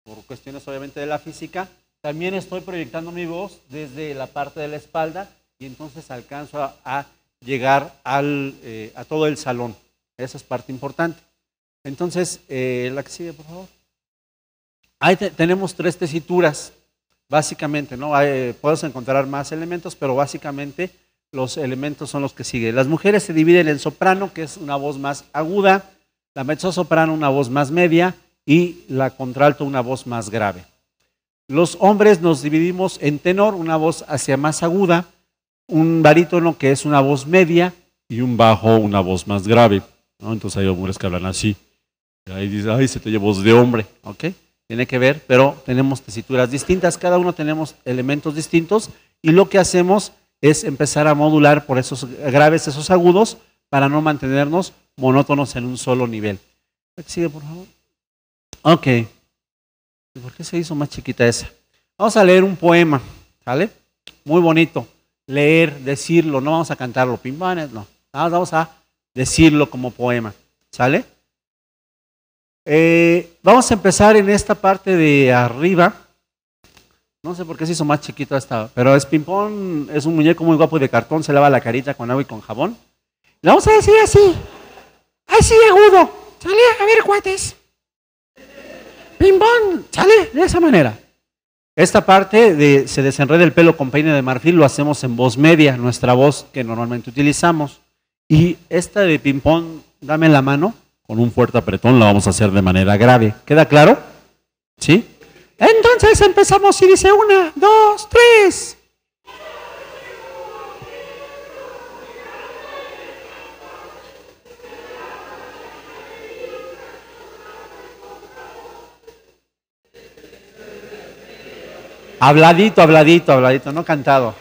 por cuestiones obviamente de la física, también estoy proyectando mi voz desde la parte de la espalda y entonces alcanzo a llegar a todo el salón. Esa es parte importante. Entonces, la que sigue, por favor. Ahí tenemos 3 tesituras, básicamente, ¿no? Puedes encontrar más elementos, pero básicamente los elementos son los que siguen. Las mujeres se dividen en soprano, que es una voz más aguda, la mezzosoprano, una voz más media, y la contralto, una voz más grave. Los hombres nos dividimos en tenor, una voz hacia más aguda, un barítono, que es una voz media, y un bajo, una voz más grave, ¿no? Entonces hay hombres que hablan así, y ahí dice, ay, se te oye voz de hombre, ¿ok? Tiene que ver, pero tenemos tesituras distintas, cada uno tenemos elementos distintos, y lo que hacemos es empezar a modular por esos graves, esos agudos, para no mantenernos monótonos en un solo nivel. Sigue, por favor. Ok. ¿Por qué se hizo más chiquita esa? Vamos a leer un poema, ¿sale? Muy bonito. Leer, decirlo, no vamos a cantarlo, pimbanes, no. Vamos a decirlo como poema, ¿sale? Vamos a empezar en esta parte de arriba. No sé por qué se hizo más chiquito esta, pero es Pimpón, es un muñeco muy guapo de cartón, se lava la carita con agua y con jabón. Le vamos a decir así, así agudo, ¿sale? A ver, cuates. Pimpón, ¿sale? De esa manera. Esta parte de se desenreda el pelo con peine de marfil lo hacemos en voz media, nuestra voz que normalmente utilizamos. Y esta de Pimpón, dame la mano, con un fuerte apretón la vamos a hacer de manera grave. ¿Queda claro? ¿Sí? Entonces empezamos y dice 1, 2, 3. Habladito, habladito, habladito, no cantado.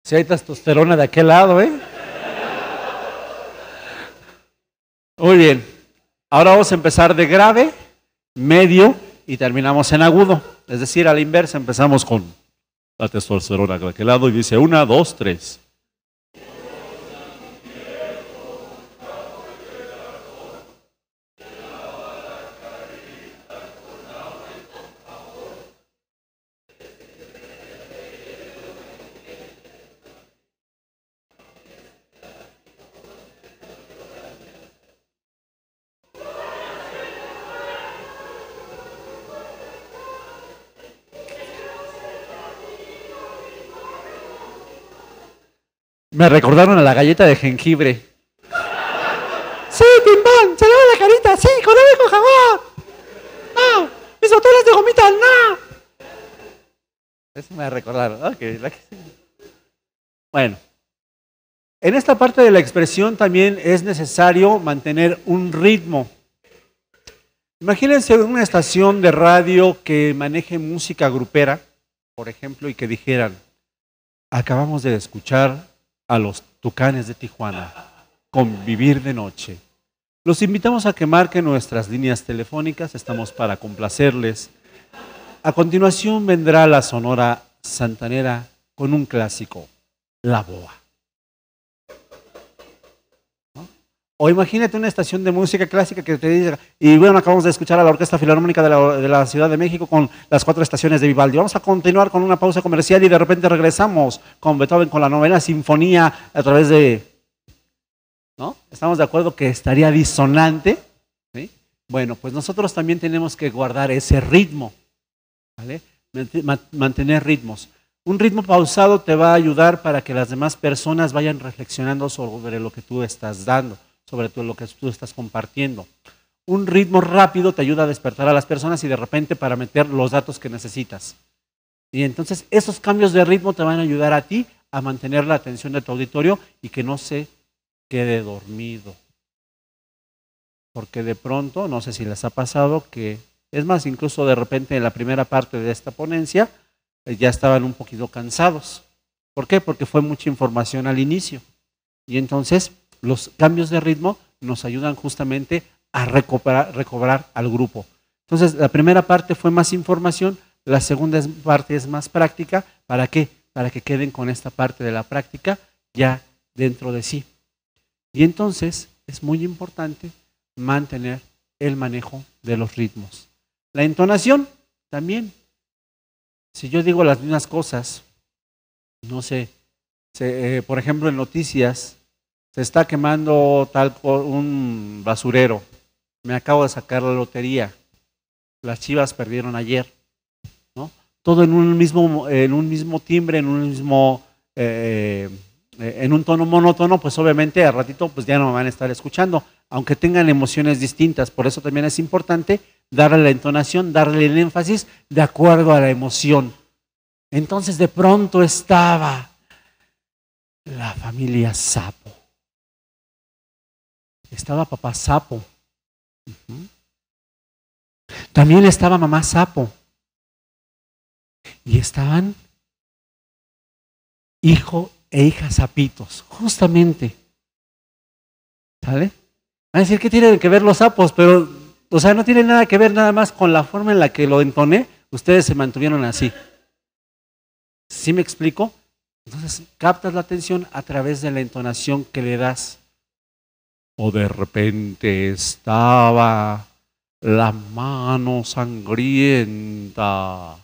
Si hay testosterona de aquel lado, ¿eh? Muy bien. Ahora vamos a empezar de grave, medio y terminamos en agudo. Es decir, a la inversa, empezamos con la testosterona de aquel lado y dice 1, 2, 3. Me recordaron a la galleta de jengibre. Sí, Pimpón, se lava la carita, sí, con agua y con jabón. No, mis botones de gomita, no. Eso me recordaron. Okay. Bueno, en esta parte de la expresión también es necesario mantener un ritmo. Imagínense una estación de radio que maneje música grupera, por ejemplo, y que dijeran, acabamos de escuchar a los Tucanes de Tijuana, Convivir de Noche. Los invitamos a que marquen nuestras líneas telefónicas, estamos para complacerles. A continuación vendrá la Sonora Santanera con un clásico, La Boa. ¿No? O imagínate una estación de música clásica que te diga, y bueno, acabamos de escuchar a la Orquesta Filarmónica de la Ciudad de México con las 4 estaciones de Vivaldi. Vamos a continuar con una pausa comercial y de repente regresamos con Beethoven con la 9ª Sinfonía a través de ¿no? ¿Estamos de acuerdo que estaría disonante? ¿Sí? Bueno, pues nosotros también tenemos que guardar ese ritmo, ¿vale? Mantener ritmos. Un ritmo pausado te va a ayudar para que las demás personas vayan reflexionando sobre lo que tú estás dando, sobre lo que tú estás compartiendo. Un ritmo rápido te ayuda a despertar a las personas y de repente para meter los datos que necesitas. Y entonces esos cambios de ritmo te van a ayudar a ti a mantener la atención de tu auditorio y que no se quede dormido. Porque de pronto, no sé si les ha pasado que, es más, incluso de repente en la primera parte de esta ponencia, ya estaban un poquito cansados. ¿Por qué? Porque fue mucha información al inicio. Y entonces los cambios de ritmo nos ayudan justamente a recobrar al grupo. Entonces la primera parte fue más información, la segunda parte es más práctica. ¿Para qué? Para que queden con esta parte de la práctica ya dentro de sí. Y entonces es muy importante mantener el manejo de los ritmos. La entonación también. Si yo digo las mismas cosas, no sé, por ejemplo en noticias, se está quemando un basurero, me acabo de sacar la lotería, las Chivas perdieron ayer, ¿no? Todo en un mismo timbre, en un tono monótono, pues obviamente al ratito pues ya no me van a estar escuchando, aunque tengan emociones distintas. Por eso también es importante darle la entonación, darle el énfasis de acuerdo a la emoción. Entonces de pronto estaba la familia Sapo. Estaba papá Sapo. También estaba mamá Sapo. Y estaban hijo e hija sapitos, justamente. ¿Sale? Van a decir, ¿qué tienen que ver los sapos? Pero, o sea, no tiene nada que ver, nada más con la forma en la que lo entoné, ustedes se mantuvieron así. ¿Sí me explico? Entonces, captas la atención a través de la entonación que le das. O de repente estaba la mano sangrienta.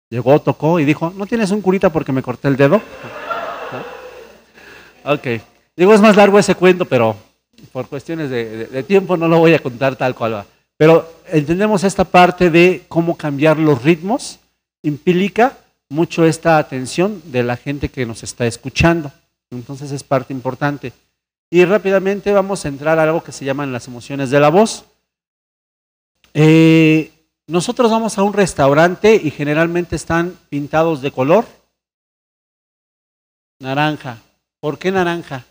Llegó, tocó y dijo, ¿no tienes un curita porque me corté el dedo? Ok. Digo, es más largo ese cuento, pero por cuestiones de tiempo no lo voy a contar tal cual va. Pero entendemos esta parte de cómo cambiar los ritmos, implica mucho esta atención de la gente que nos está escuchando. Entonces es parte importante. Y rápidamente vamos a entrar a algo que se llaman las emociones de la voz. Nosotros vamos a un restaurante y generalmente están pintados de color naranja. ¿Por qué naranja?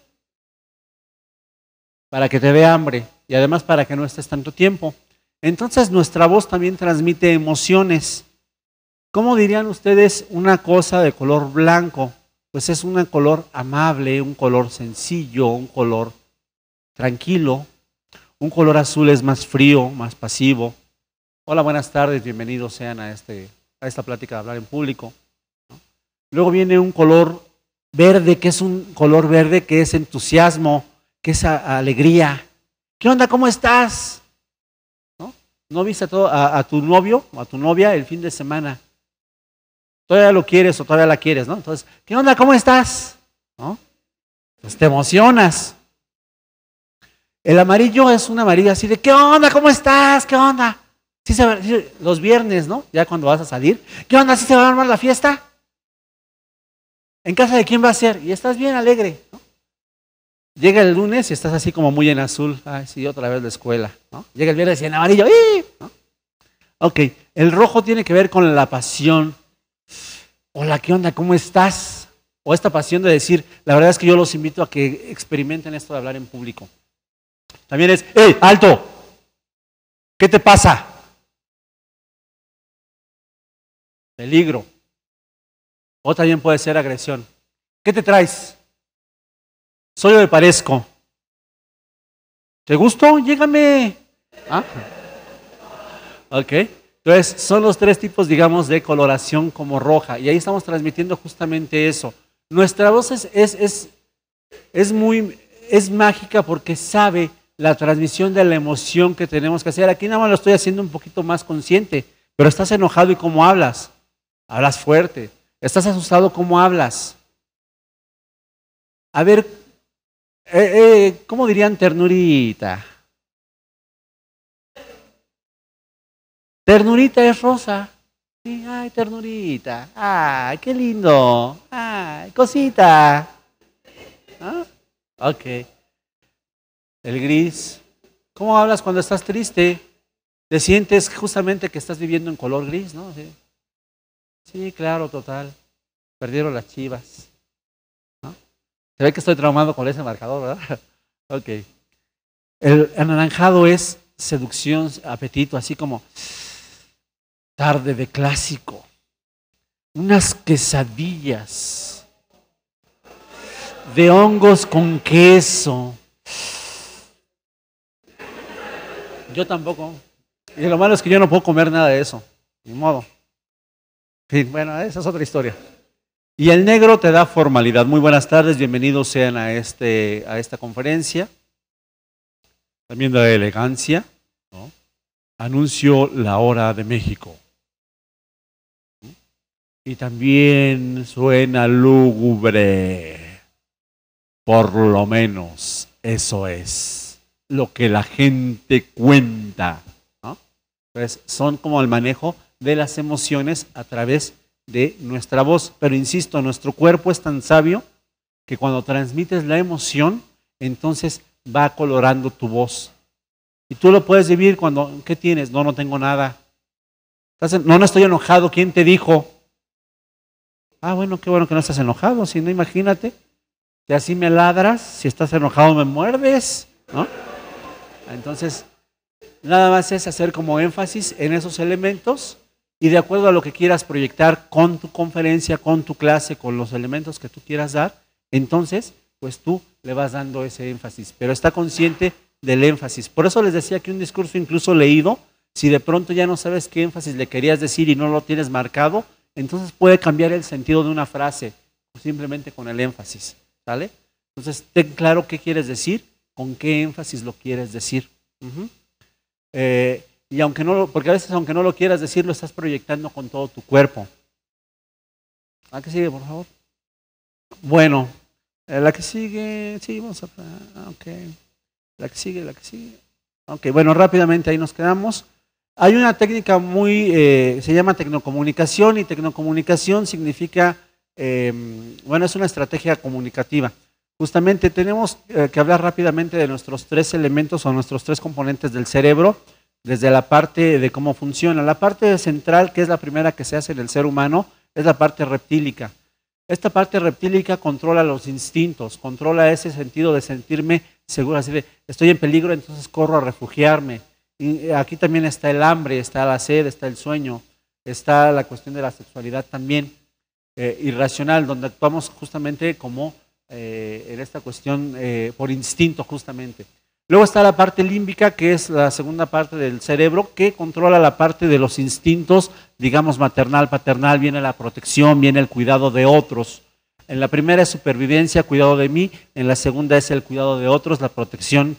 Para que te dé hambre y además para que no estés tanto tiempo. Entonces nuestra voz también transmite emociones. ¿Cómo dirían ustedes una cosa de color blanco? Pues es un color amable, un color sencillo, un color tranquilo. Un color azul es más frío, más pasivo. Hola, buenas tardes, bienvenidos sean a esta plática de hablar en público. Luego viene un color verde, que es un color verde que es entusiasmo, que es alegría. ¿Qué onda? ¿Cómo estás? ¿No viste a tu novio o a tu novia el fin de semana? ¿Todavía lo quieres o todavía la quieres? ¿No? Entonces, ¿qué onda? ¿Cómo estás? ¿No? Pues te emocionas. El amarillo es un amarillo así de, ¿qué onda? ¿Cómo estás? ¿Qué onda? ¿Sí los viernes, ¿no? Ya cuando vas a salir, ¿qué onda? ¿Sí se va a armar la fiesta? ¿En casa de quién va a ser? Y estás bien alegre, ¿no? Llega el lunes y estás así como muy en azul. Ay, sí, otra vez la escuela, ¿no? Llega el viernes y en amarillo, ¡ih! ¿No? Ok, el rojo tiene que ver con la pasión. Hola, ¿qué onda? ¿Cómo estás? O esta pasión de decir, la verdad es que yo los invito a que experimenten esto de hablar en público. También es, ¡hey, alto! ¿Qué te pasa? Peligro. O también puede ser agresión. ¿Qué te traes? Soy o me parezco. ¿Te gustó? Llégame. ¿Ah? Ok. Entonces, son los tres tipos, digamos, de coloración como roja. Y ahí estamos transmitiendo justamente eso. Nuestra voz es mágica porque sabe la transmisión de la emoción que tenemos que hacer. Aquí nada más lo estoy haciendo un poquito más consciente. Pero estás enojado y ¿cómo hablas? Hablas fuerte. ¿Estás asustado? ¿Cómo hablas? A ver, ¿Cómo dirían ternurita? Ternurita es rosa. Sí, ay, ternurita. Ay, qué lindo. Ay, cosita. ¿Ah? Ok. El gris. ¿Cómo hablas cuando estás triste? Te sientes justamente que estás viviendo en color gris, ¿no? Sí, sí, claro, total. Perdieron las Chivas, ¿no? Se ve que estoy traumado con ese marcador, ¿verdad? Ok. El anaranjado es seducción, apetito, así como tarde de clásico. Unas quesadillas de hongos con queso. Yo tampoco. Y lo malo es que yo no puedo comer nada de eso. Ni modo. En fin, bueno, esa es otra historia. Y el negro te da formalidad. Muy buenas tardes, bienvenidos sean a esta conferencia. También da elegancia, ¿no? Anuncio la hora de México. Y también suena lúgubre. Por lo menos eso es lo que la gente cuenta, ¿no? Pues son como el manejo de las emociones a través de nuestra voz. Pero insisto, nuestro cuerpo es tan sabio que cuando transmites la emoción, entonces va colorando tu voz. Y tú lo puedes vivir cuando, ¿qué tienes? No, no tengo nada. No, no estoy enojado. ¿Quién te dijo? Ah, bueno, qué bueno que no estás enojado. Si no, imagínate. Si así me ladras, si estás enojado me muerdes, ¿no? Entonces, nada más es hacer como énfasis en esos elementos y de acuerdo a lo que quieras proyectar con tu conferencia, con tu clase, con los elementos que tú quieras dar, entonces, pues tú le vas dando ese énfasis, pero está consciente del énfasis. Por eso les decía que un discurso incluso leído, si de pronto ya no sabes qué énfasis le querías decir y no lo tienes marcado, entonces puede cambiar el sentido de una frase simplemente con el énfasis, ¿sale? Entonces, ten claro qué quieres decir, con qué énfasis lo quieres decir. Y aunque no, porque a veces aunque no lo quieras decir, lo estás proyectando con todo tu cuerpo. ¿La que sigue, por favor? Bueno, la que sigue, sí, vamos a, ok. La que sigue. Ok, bueno, rápidamente ahí nos quedamos. Hay una técnica se llama tecnocomunicación y tecnocomunicación significa, bueno, es una estrategia comunicativa. Justamente tenemos que hablar rápidamente de nuestros tres elementos o nuestros tres componentes del cerebro, desde la parte de cómo funciona. La parte central, que es la primera que se hace en el ser humano, es la parte reptílica. Esta parte reptílica controla los instintos, controla ese sentido de sentirme seguro, así de estoy en peligro, entonces corro a refugiarme. Y aquí también está el hambre, está la sed, está el sueño, está la cuestión de la sexualidad también, irracional, donde actuamos justamente como en esta cuestión por instinto justamente. Luego está la parte límbica, que es la segunda parte del cerebro, que controla la parte de los instintos, digamos maternal, paternal, viene la protección, viene el cuidado de otros. En la primera es supervivencia, cuidado de mí, en la segunda es el cuidado de otros, la protección.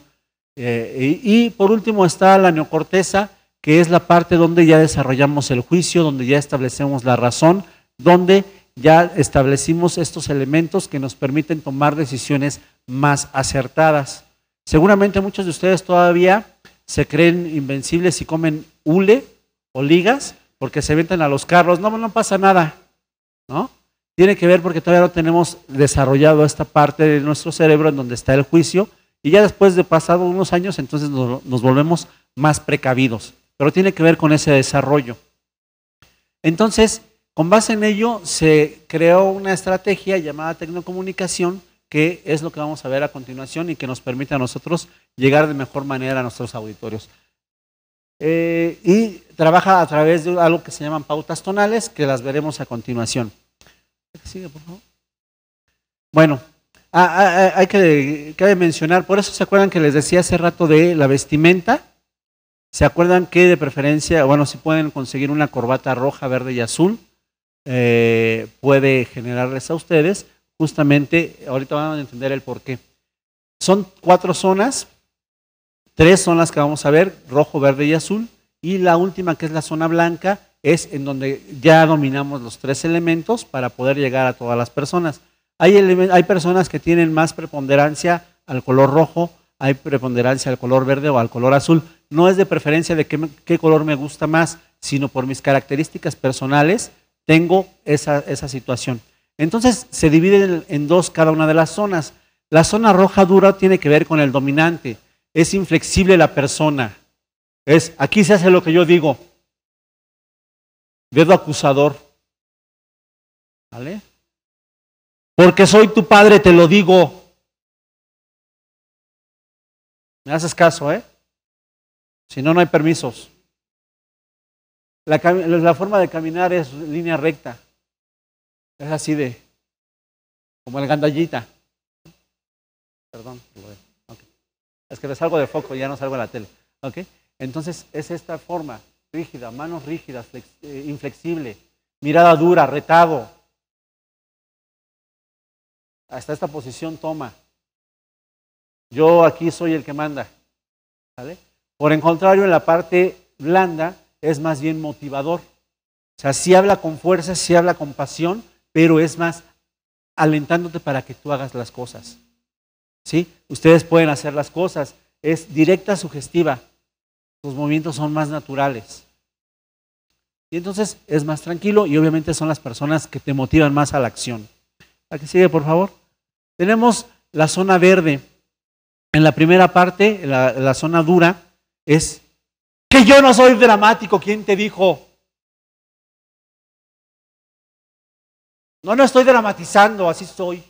Y por último está la neocorteza, que es la parte donde ya desarrollamos el juicio, donde ya establecemos la razón, donde ya establecimos estos elementos que nos permiten tomar decisiones más acertadas. Seguramente muchos de ustedes todavía se creen invencibles y comen hule o ligas porque se avientan a los carros. No, no pasa nada, ¿no? Tiene que ver porque todavía no tenemos desarrollado esta parte de nuestro cerebro en donde está el juicio y ya después de pasado unos años entonces nos volvemos más precavidos, pero tiene que ver con ese desarrollo. Entonces, con base en ello se creó una estrategia llamada tecnocomunicación, que es lo que vamos a ver a continuación y que nos permite a nosotros llegar de mejor manera a nuestros auditorios. Y trabaja a través de algo que se llaman pautas tonales, que las veremos a continuación. Sigue, por favor. Bueno, cabe mencionar, por eso se acuerdan que les decía hace rato de la vestimenta. ¿Se acuerdan que de preferencia, bueno, si pueden conseguir una corbata roja, verde y azul, puede generarles a ustedes? Justamente, ahorita van a entender el por qué. Son 4 zonas, 3 son las que vamos a ver, rojo, verde y azul, y la última, que es la zona blanca, es en donde ya dominamos los 3 elementos para poder llegar a todas las personas. Hay personas que tienen más preponderancia al color rojo, hay preponderancia al color verde o al color azul. No es de preferencia de qué color me gusta más, sino por mis características personales tengo esa situación. Entonces se divide en dos cada una de las zonas. La zona roja dura tiene que ver con el dominante. Es inflexible la persona. Aquí se hace lo que yo digo. Dedo acusador. ¿Vale? Porque soy tu padre, te lo digo. Me haces caso, ¿eh? Si no, no hay permisos. La forma de caminar es línea recta. Es así como el gandallita. Perdón. Okay. Es que me salgo de foco, ya no salgo en la tele. ¿Okay? Entonces es esta forma, rígida, manos rígidas, inflexible, mirada dura, retado. Hasta esta posición toma. Yo aquí soy el que manda. ¿Vale? Por el contrario, en la parte blanda es más bien motivador. O sea, sí habla con fuerza, sí habla con pasión, pero es más alentándote para que tú hagas las cosas. ¿Sí? Ustedes pueden hacer las cosas. Es directa, sugestiva. Los movimientos son más naturales. Y entonces es más tranquilo y obviamente son las personas que te motivan más a la acción. ¿La que sigue, por favor? Tenemos la zona verde. En la primera parte, la zona dura, es que yo no soy dramático. ¿Quién te dijo? No estoy dramatizando, así soy.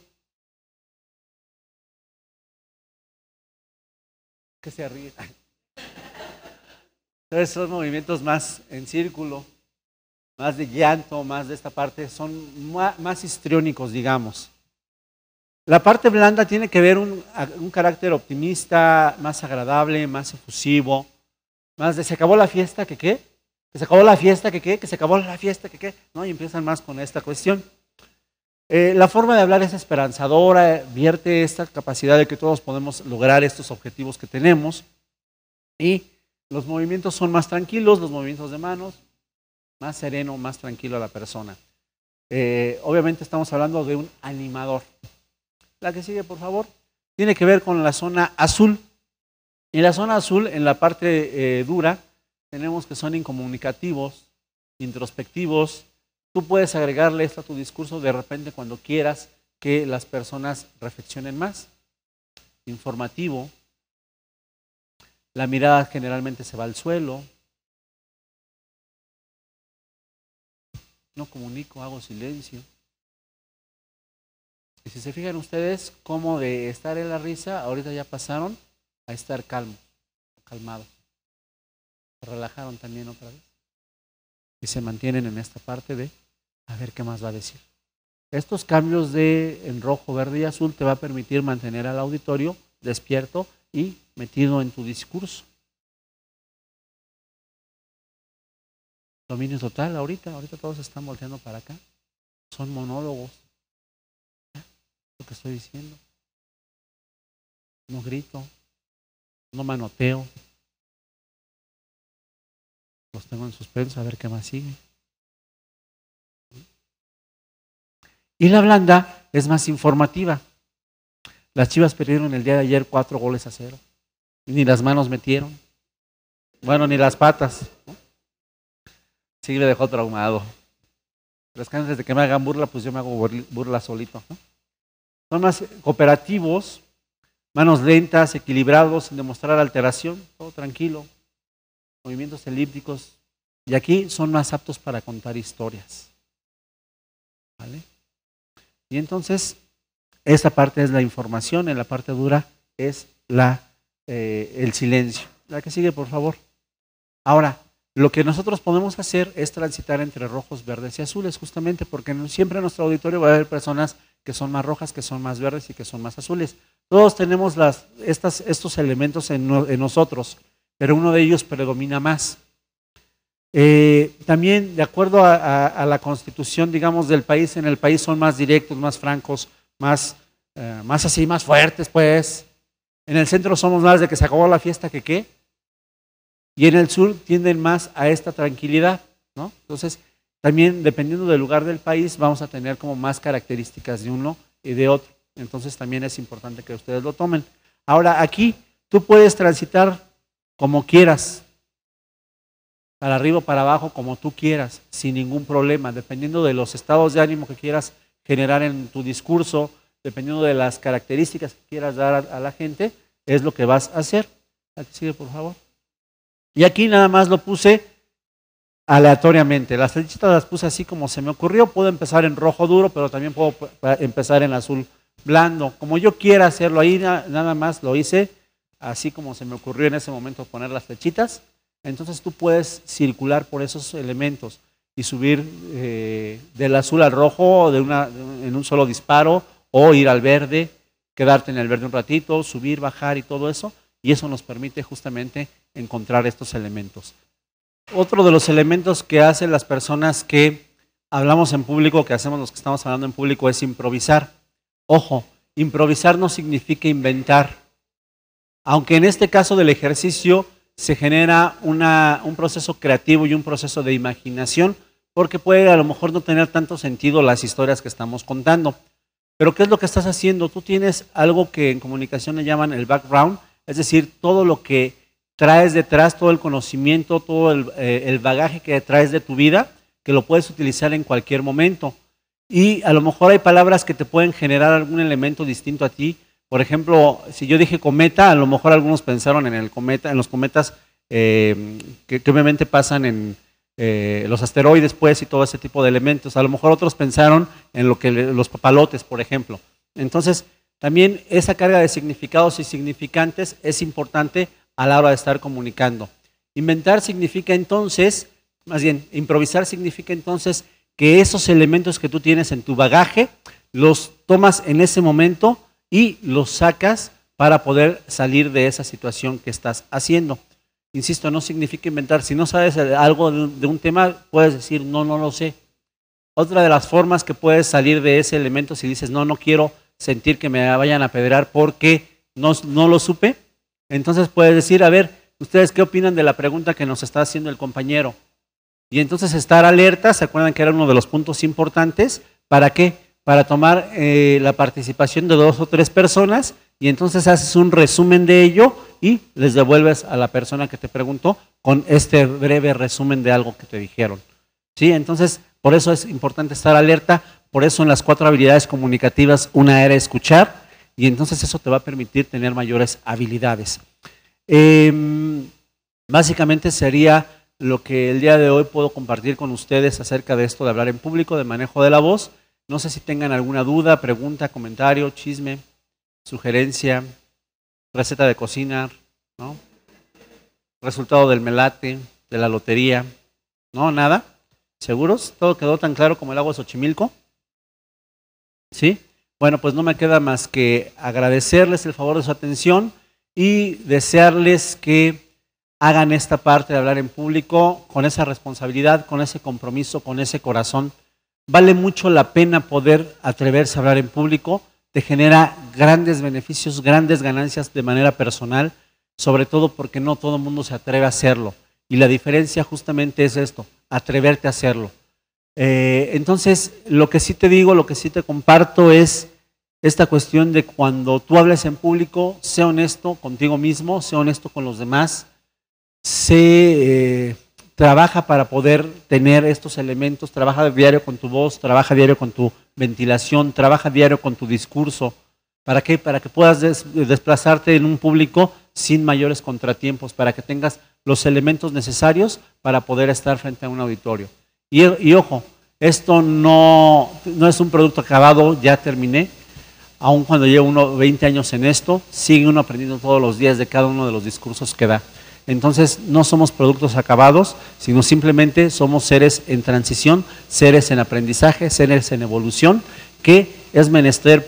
Que se ríe. Entonces son movimientos más en círculo, más de llanto, más de esta parte, son más histriónicos, digamos. La parte blanda tiene que ver un carácter optimista, más agradable, más efusivo, más de se acabó la fiesta, ¿que qué? Que se acabó la fiesta, ¿que qué? Que se acabó la fiesta, ¿que qué? ¿No? Y empiezan más con esta cuestión. La forma de hablar es esperanzadora, vierte esta capacidad de que todos podemos lograr estos objetivos que tenemos. Y los movimientos son más tranquilos, los movimientos de manos, más sereno, más tranquilo a la persona. Obviamente estamos hablando de un animador. La que sigue, por favor, tiene que ver con la zona azul. En la zona azul, en la parte dura, tenemos que son incomunicativos, introspectivos. Tú puedes agregarle esto a tu discurso de repente cuando quieras que las personas reflexionen más. Informativo. La mirada generalmente se va al suelo. No comunico, hago silencio. Y si se fijan ustedes, como de estar en la risa, ahorita ya pasaron a estar calmos, calmados. Se relajaron también otra vez. Y se mantienen en esta parte de a ver qué más va a decir. Estos cambios en rojo, verde y azul te va a permitir mantener al auditorio despierto y metido en tu discurso. Dominio total ahorita todos están volteando para acá. Son monólogos. Lo que estoy diciendo. No grito, no manoteo. Los tengo en suspenso a ver qué más sigue. Y la blanda es más informativa. Las Chivas perdieron el día de ayer 4-0. Y ni las manos metieron. Bueno, ni las patas. ¿No? Sí, le dejó traumado. Pero es que antes de que me hagan burla, pues yo me hago burla solito. ¿No? Son más cooperativos, manos lentas, equilibrados, sin demostrar alteración, todo tranquilo. Movimientos elípticos. Y aquí son más aptos para contar historias. ¿Vale? Y entonces, esta parte es la información, en la parte dura es el silencio. La que sigue, por favor. Ahora, lo que nosotros podemos hacer es transitar entre rojos, verdes y azules, justamente porque siempre en nuestro auditorio va a haber personas que son más rojas, que son más verdes y que son más azules. Todos tenemos estos elementos en nosotros, pero uno de ellos predomina más. También, de acuerdo a la constitución, digamos, del país, en el país son más directos, más francos, más así, más fuertes, pues. En el centro somos más de que se acabó la fiesta, que qué. Y en el sur tienden más a esta tranquilidad, ¿no? Entonces, también dependiendo del lugar del país, vamos a tener como más características de uno y de otro. Entonces, también es importante que ustedes lo tomen. Ahora, aquí tú puedes transitar como quieras, para arriba o para abajo, como tú quieras, sin ningún problema, dependiendo de los estados de ánimo que quieras generar en tu discurso, dependiendo de las características que quieras dar a la gente, es lo que vas a hacer. Aquí sigue, por favor. Y aquí nada más lo puse aleatoriamente. Las flechitas las puse así como se me ocurrió. Puedo empezar en rojo duro, pero también puedo empezar en azul blando. Como yo quiera hacerlo ahí, nada más lo hice así como se me ocurrió en ese momento poner las flechitas. Entonces tú puedes circular por esos elementos y subir del azul al rojo en un solo disparo, o ir al verde, quedarte en el verde un ratito, subir, bajar y todo eso. Y eso nos permite justamente encontrar estos elementos. Otro de los elementos que hacen las personas que hablamos en público, que hacemos los que estamos hablando en público, es improvisar. Ojo, improvisar no significa inventar. Aunque en este caso del ejercicio se genera un proceso creativo y un proceso de imaginación, porque puede a lo mejor no tener tanto sentido las historias que estamos contando. Pero ¿qué es lo que estás haciendo? Tú tienes algo que en comunicación le llaman el background, es decir, todo lo que traes detrás, todo el conocimiento, todo el bagaje que traes de tu vida, que lo puedes utilizar en cualquier momento. Y a lo mejor hay palabras que te pueden generar algún elemento distinto a ti. Por ejemplo, si yo dije cometa, a lo mejor algunos pensaron en el cometa, en los cometas que obviamente pasan en los asteroides, pues, y todo ese tipo de elementos. A lo mejor otros pensaron en los papalotes, por ejemplo. Entonces, también esa carga de significados y significantes es importante a la hora de estar comunicando. Inventar significa entonces, más bien, improvisar significa entonces que esos elementos que tú tienes en tu bagaje los tomas en ese momento y los sacas para poder salir de esa situación que estás haciendo. Insisto, no significa inventar. Si no sabes algo de un tema, puedes decir, no lo sé. Otra de las formas que puedes salir de ese elemento, si dices, no quiero sentir que me vayan a apedrear porque no lo supe, entonces puedes decir, a ver, ¿ustedes qué opinan de la pregunta que nos está haciendo el compañero? Y entonces estar alerta, ¿se acuerdan que era uno de los puntos importantes? ¿Para qué? Para tomar la participación de 2 o 3 personas, y entonces haces un resumen de ello y les devuelves a la persona que te preguntó con este breve resumen de algo que te dijeron. ¿Sí? Entonces, por eso es importante estar alerta. Por eso en las 4 habilidades comunicativas una era escuchar, y entonces eso te va a permitir tener mayores habilidades. Básicamente sería lo que el día de hoy puedo compartir con ustedes acerca de esto de hablar en público, de manejo de la voz. No sé si tengan alguna duda, pregunta, comentario, chisme, sugerencia, receta de cocina, ¿no? Resultado del melate, de la lotería, ¿no? Nada. ¿Seguros? ¿Todo quedó tan claro como el agua de Xochimilco? ¿Sí? Bueno, pues no me queda más que agradecerles el favor de su atención y desearles que hagan esta parte de hablar en público con esa responsabilidad, con ese compromiso, con ese corazón. Vale mucho la pena poder atreverse a hablar en público, te genera grandes beneficios, grandes ganancias de manera personal, sobre todo porque no todo el mundo se atreve a hacerlo. Y la diferencia justamente es esto, atreverte a hacerlo. Entonces, lo que sí te digo, lo que sí te comparto es esta cuestión de cuando tú hables en público, sé honesto contigo mismo, sé honesto con los demás, trabaja para poder tener estos elementos, trabaja diario con tu voz, trabaja diario con tu ventilación, trabaja diario con tu discurso. ¿Para qué? Para que puedas desplazarte en un público sin mayores contratiempos, para que tengas los elementos necesarios para poder estar frente a un auditorio. Y ojo, esto no es un producto acabado, ya terminé. Aun cuando llevo uno 20 años en esto, sigue uno aprendiendo todos los días de cada uno de los discursos que da. Entonces, no somos productos acabados, sino simplemente somos seres en transición, seres en aprendizaje, seres en evolución, que es menester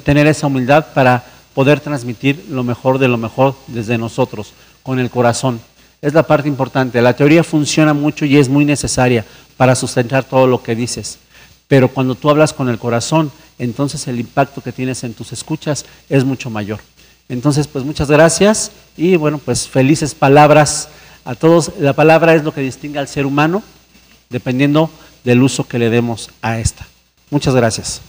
tener esa humildad para poder transmitir lo mejor de lo mejor desde nosotros, con el corazón. Es la parte importante. La teoría funciona mucho y es muy necesaria para sustentar todo lo que dices. Pero cuando tú hablas con el corazón, entonces el impacto que tienes en tus escuchas es mucho mayor. Entonces, pues muchas gracias y bueno, pues felices palabras a todos. La palabra es lo que distingue al ser humano, dependiendo del uso que le demos a esta. Muchas gracias.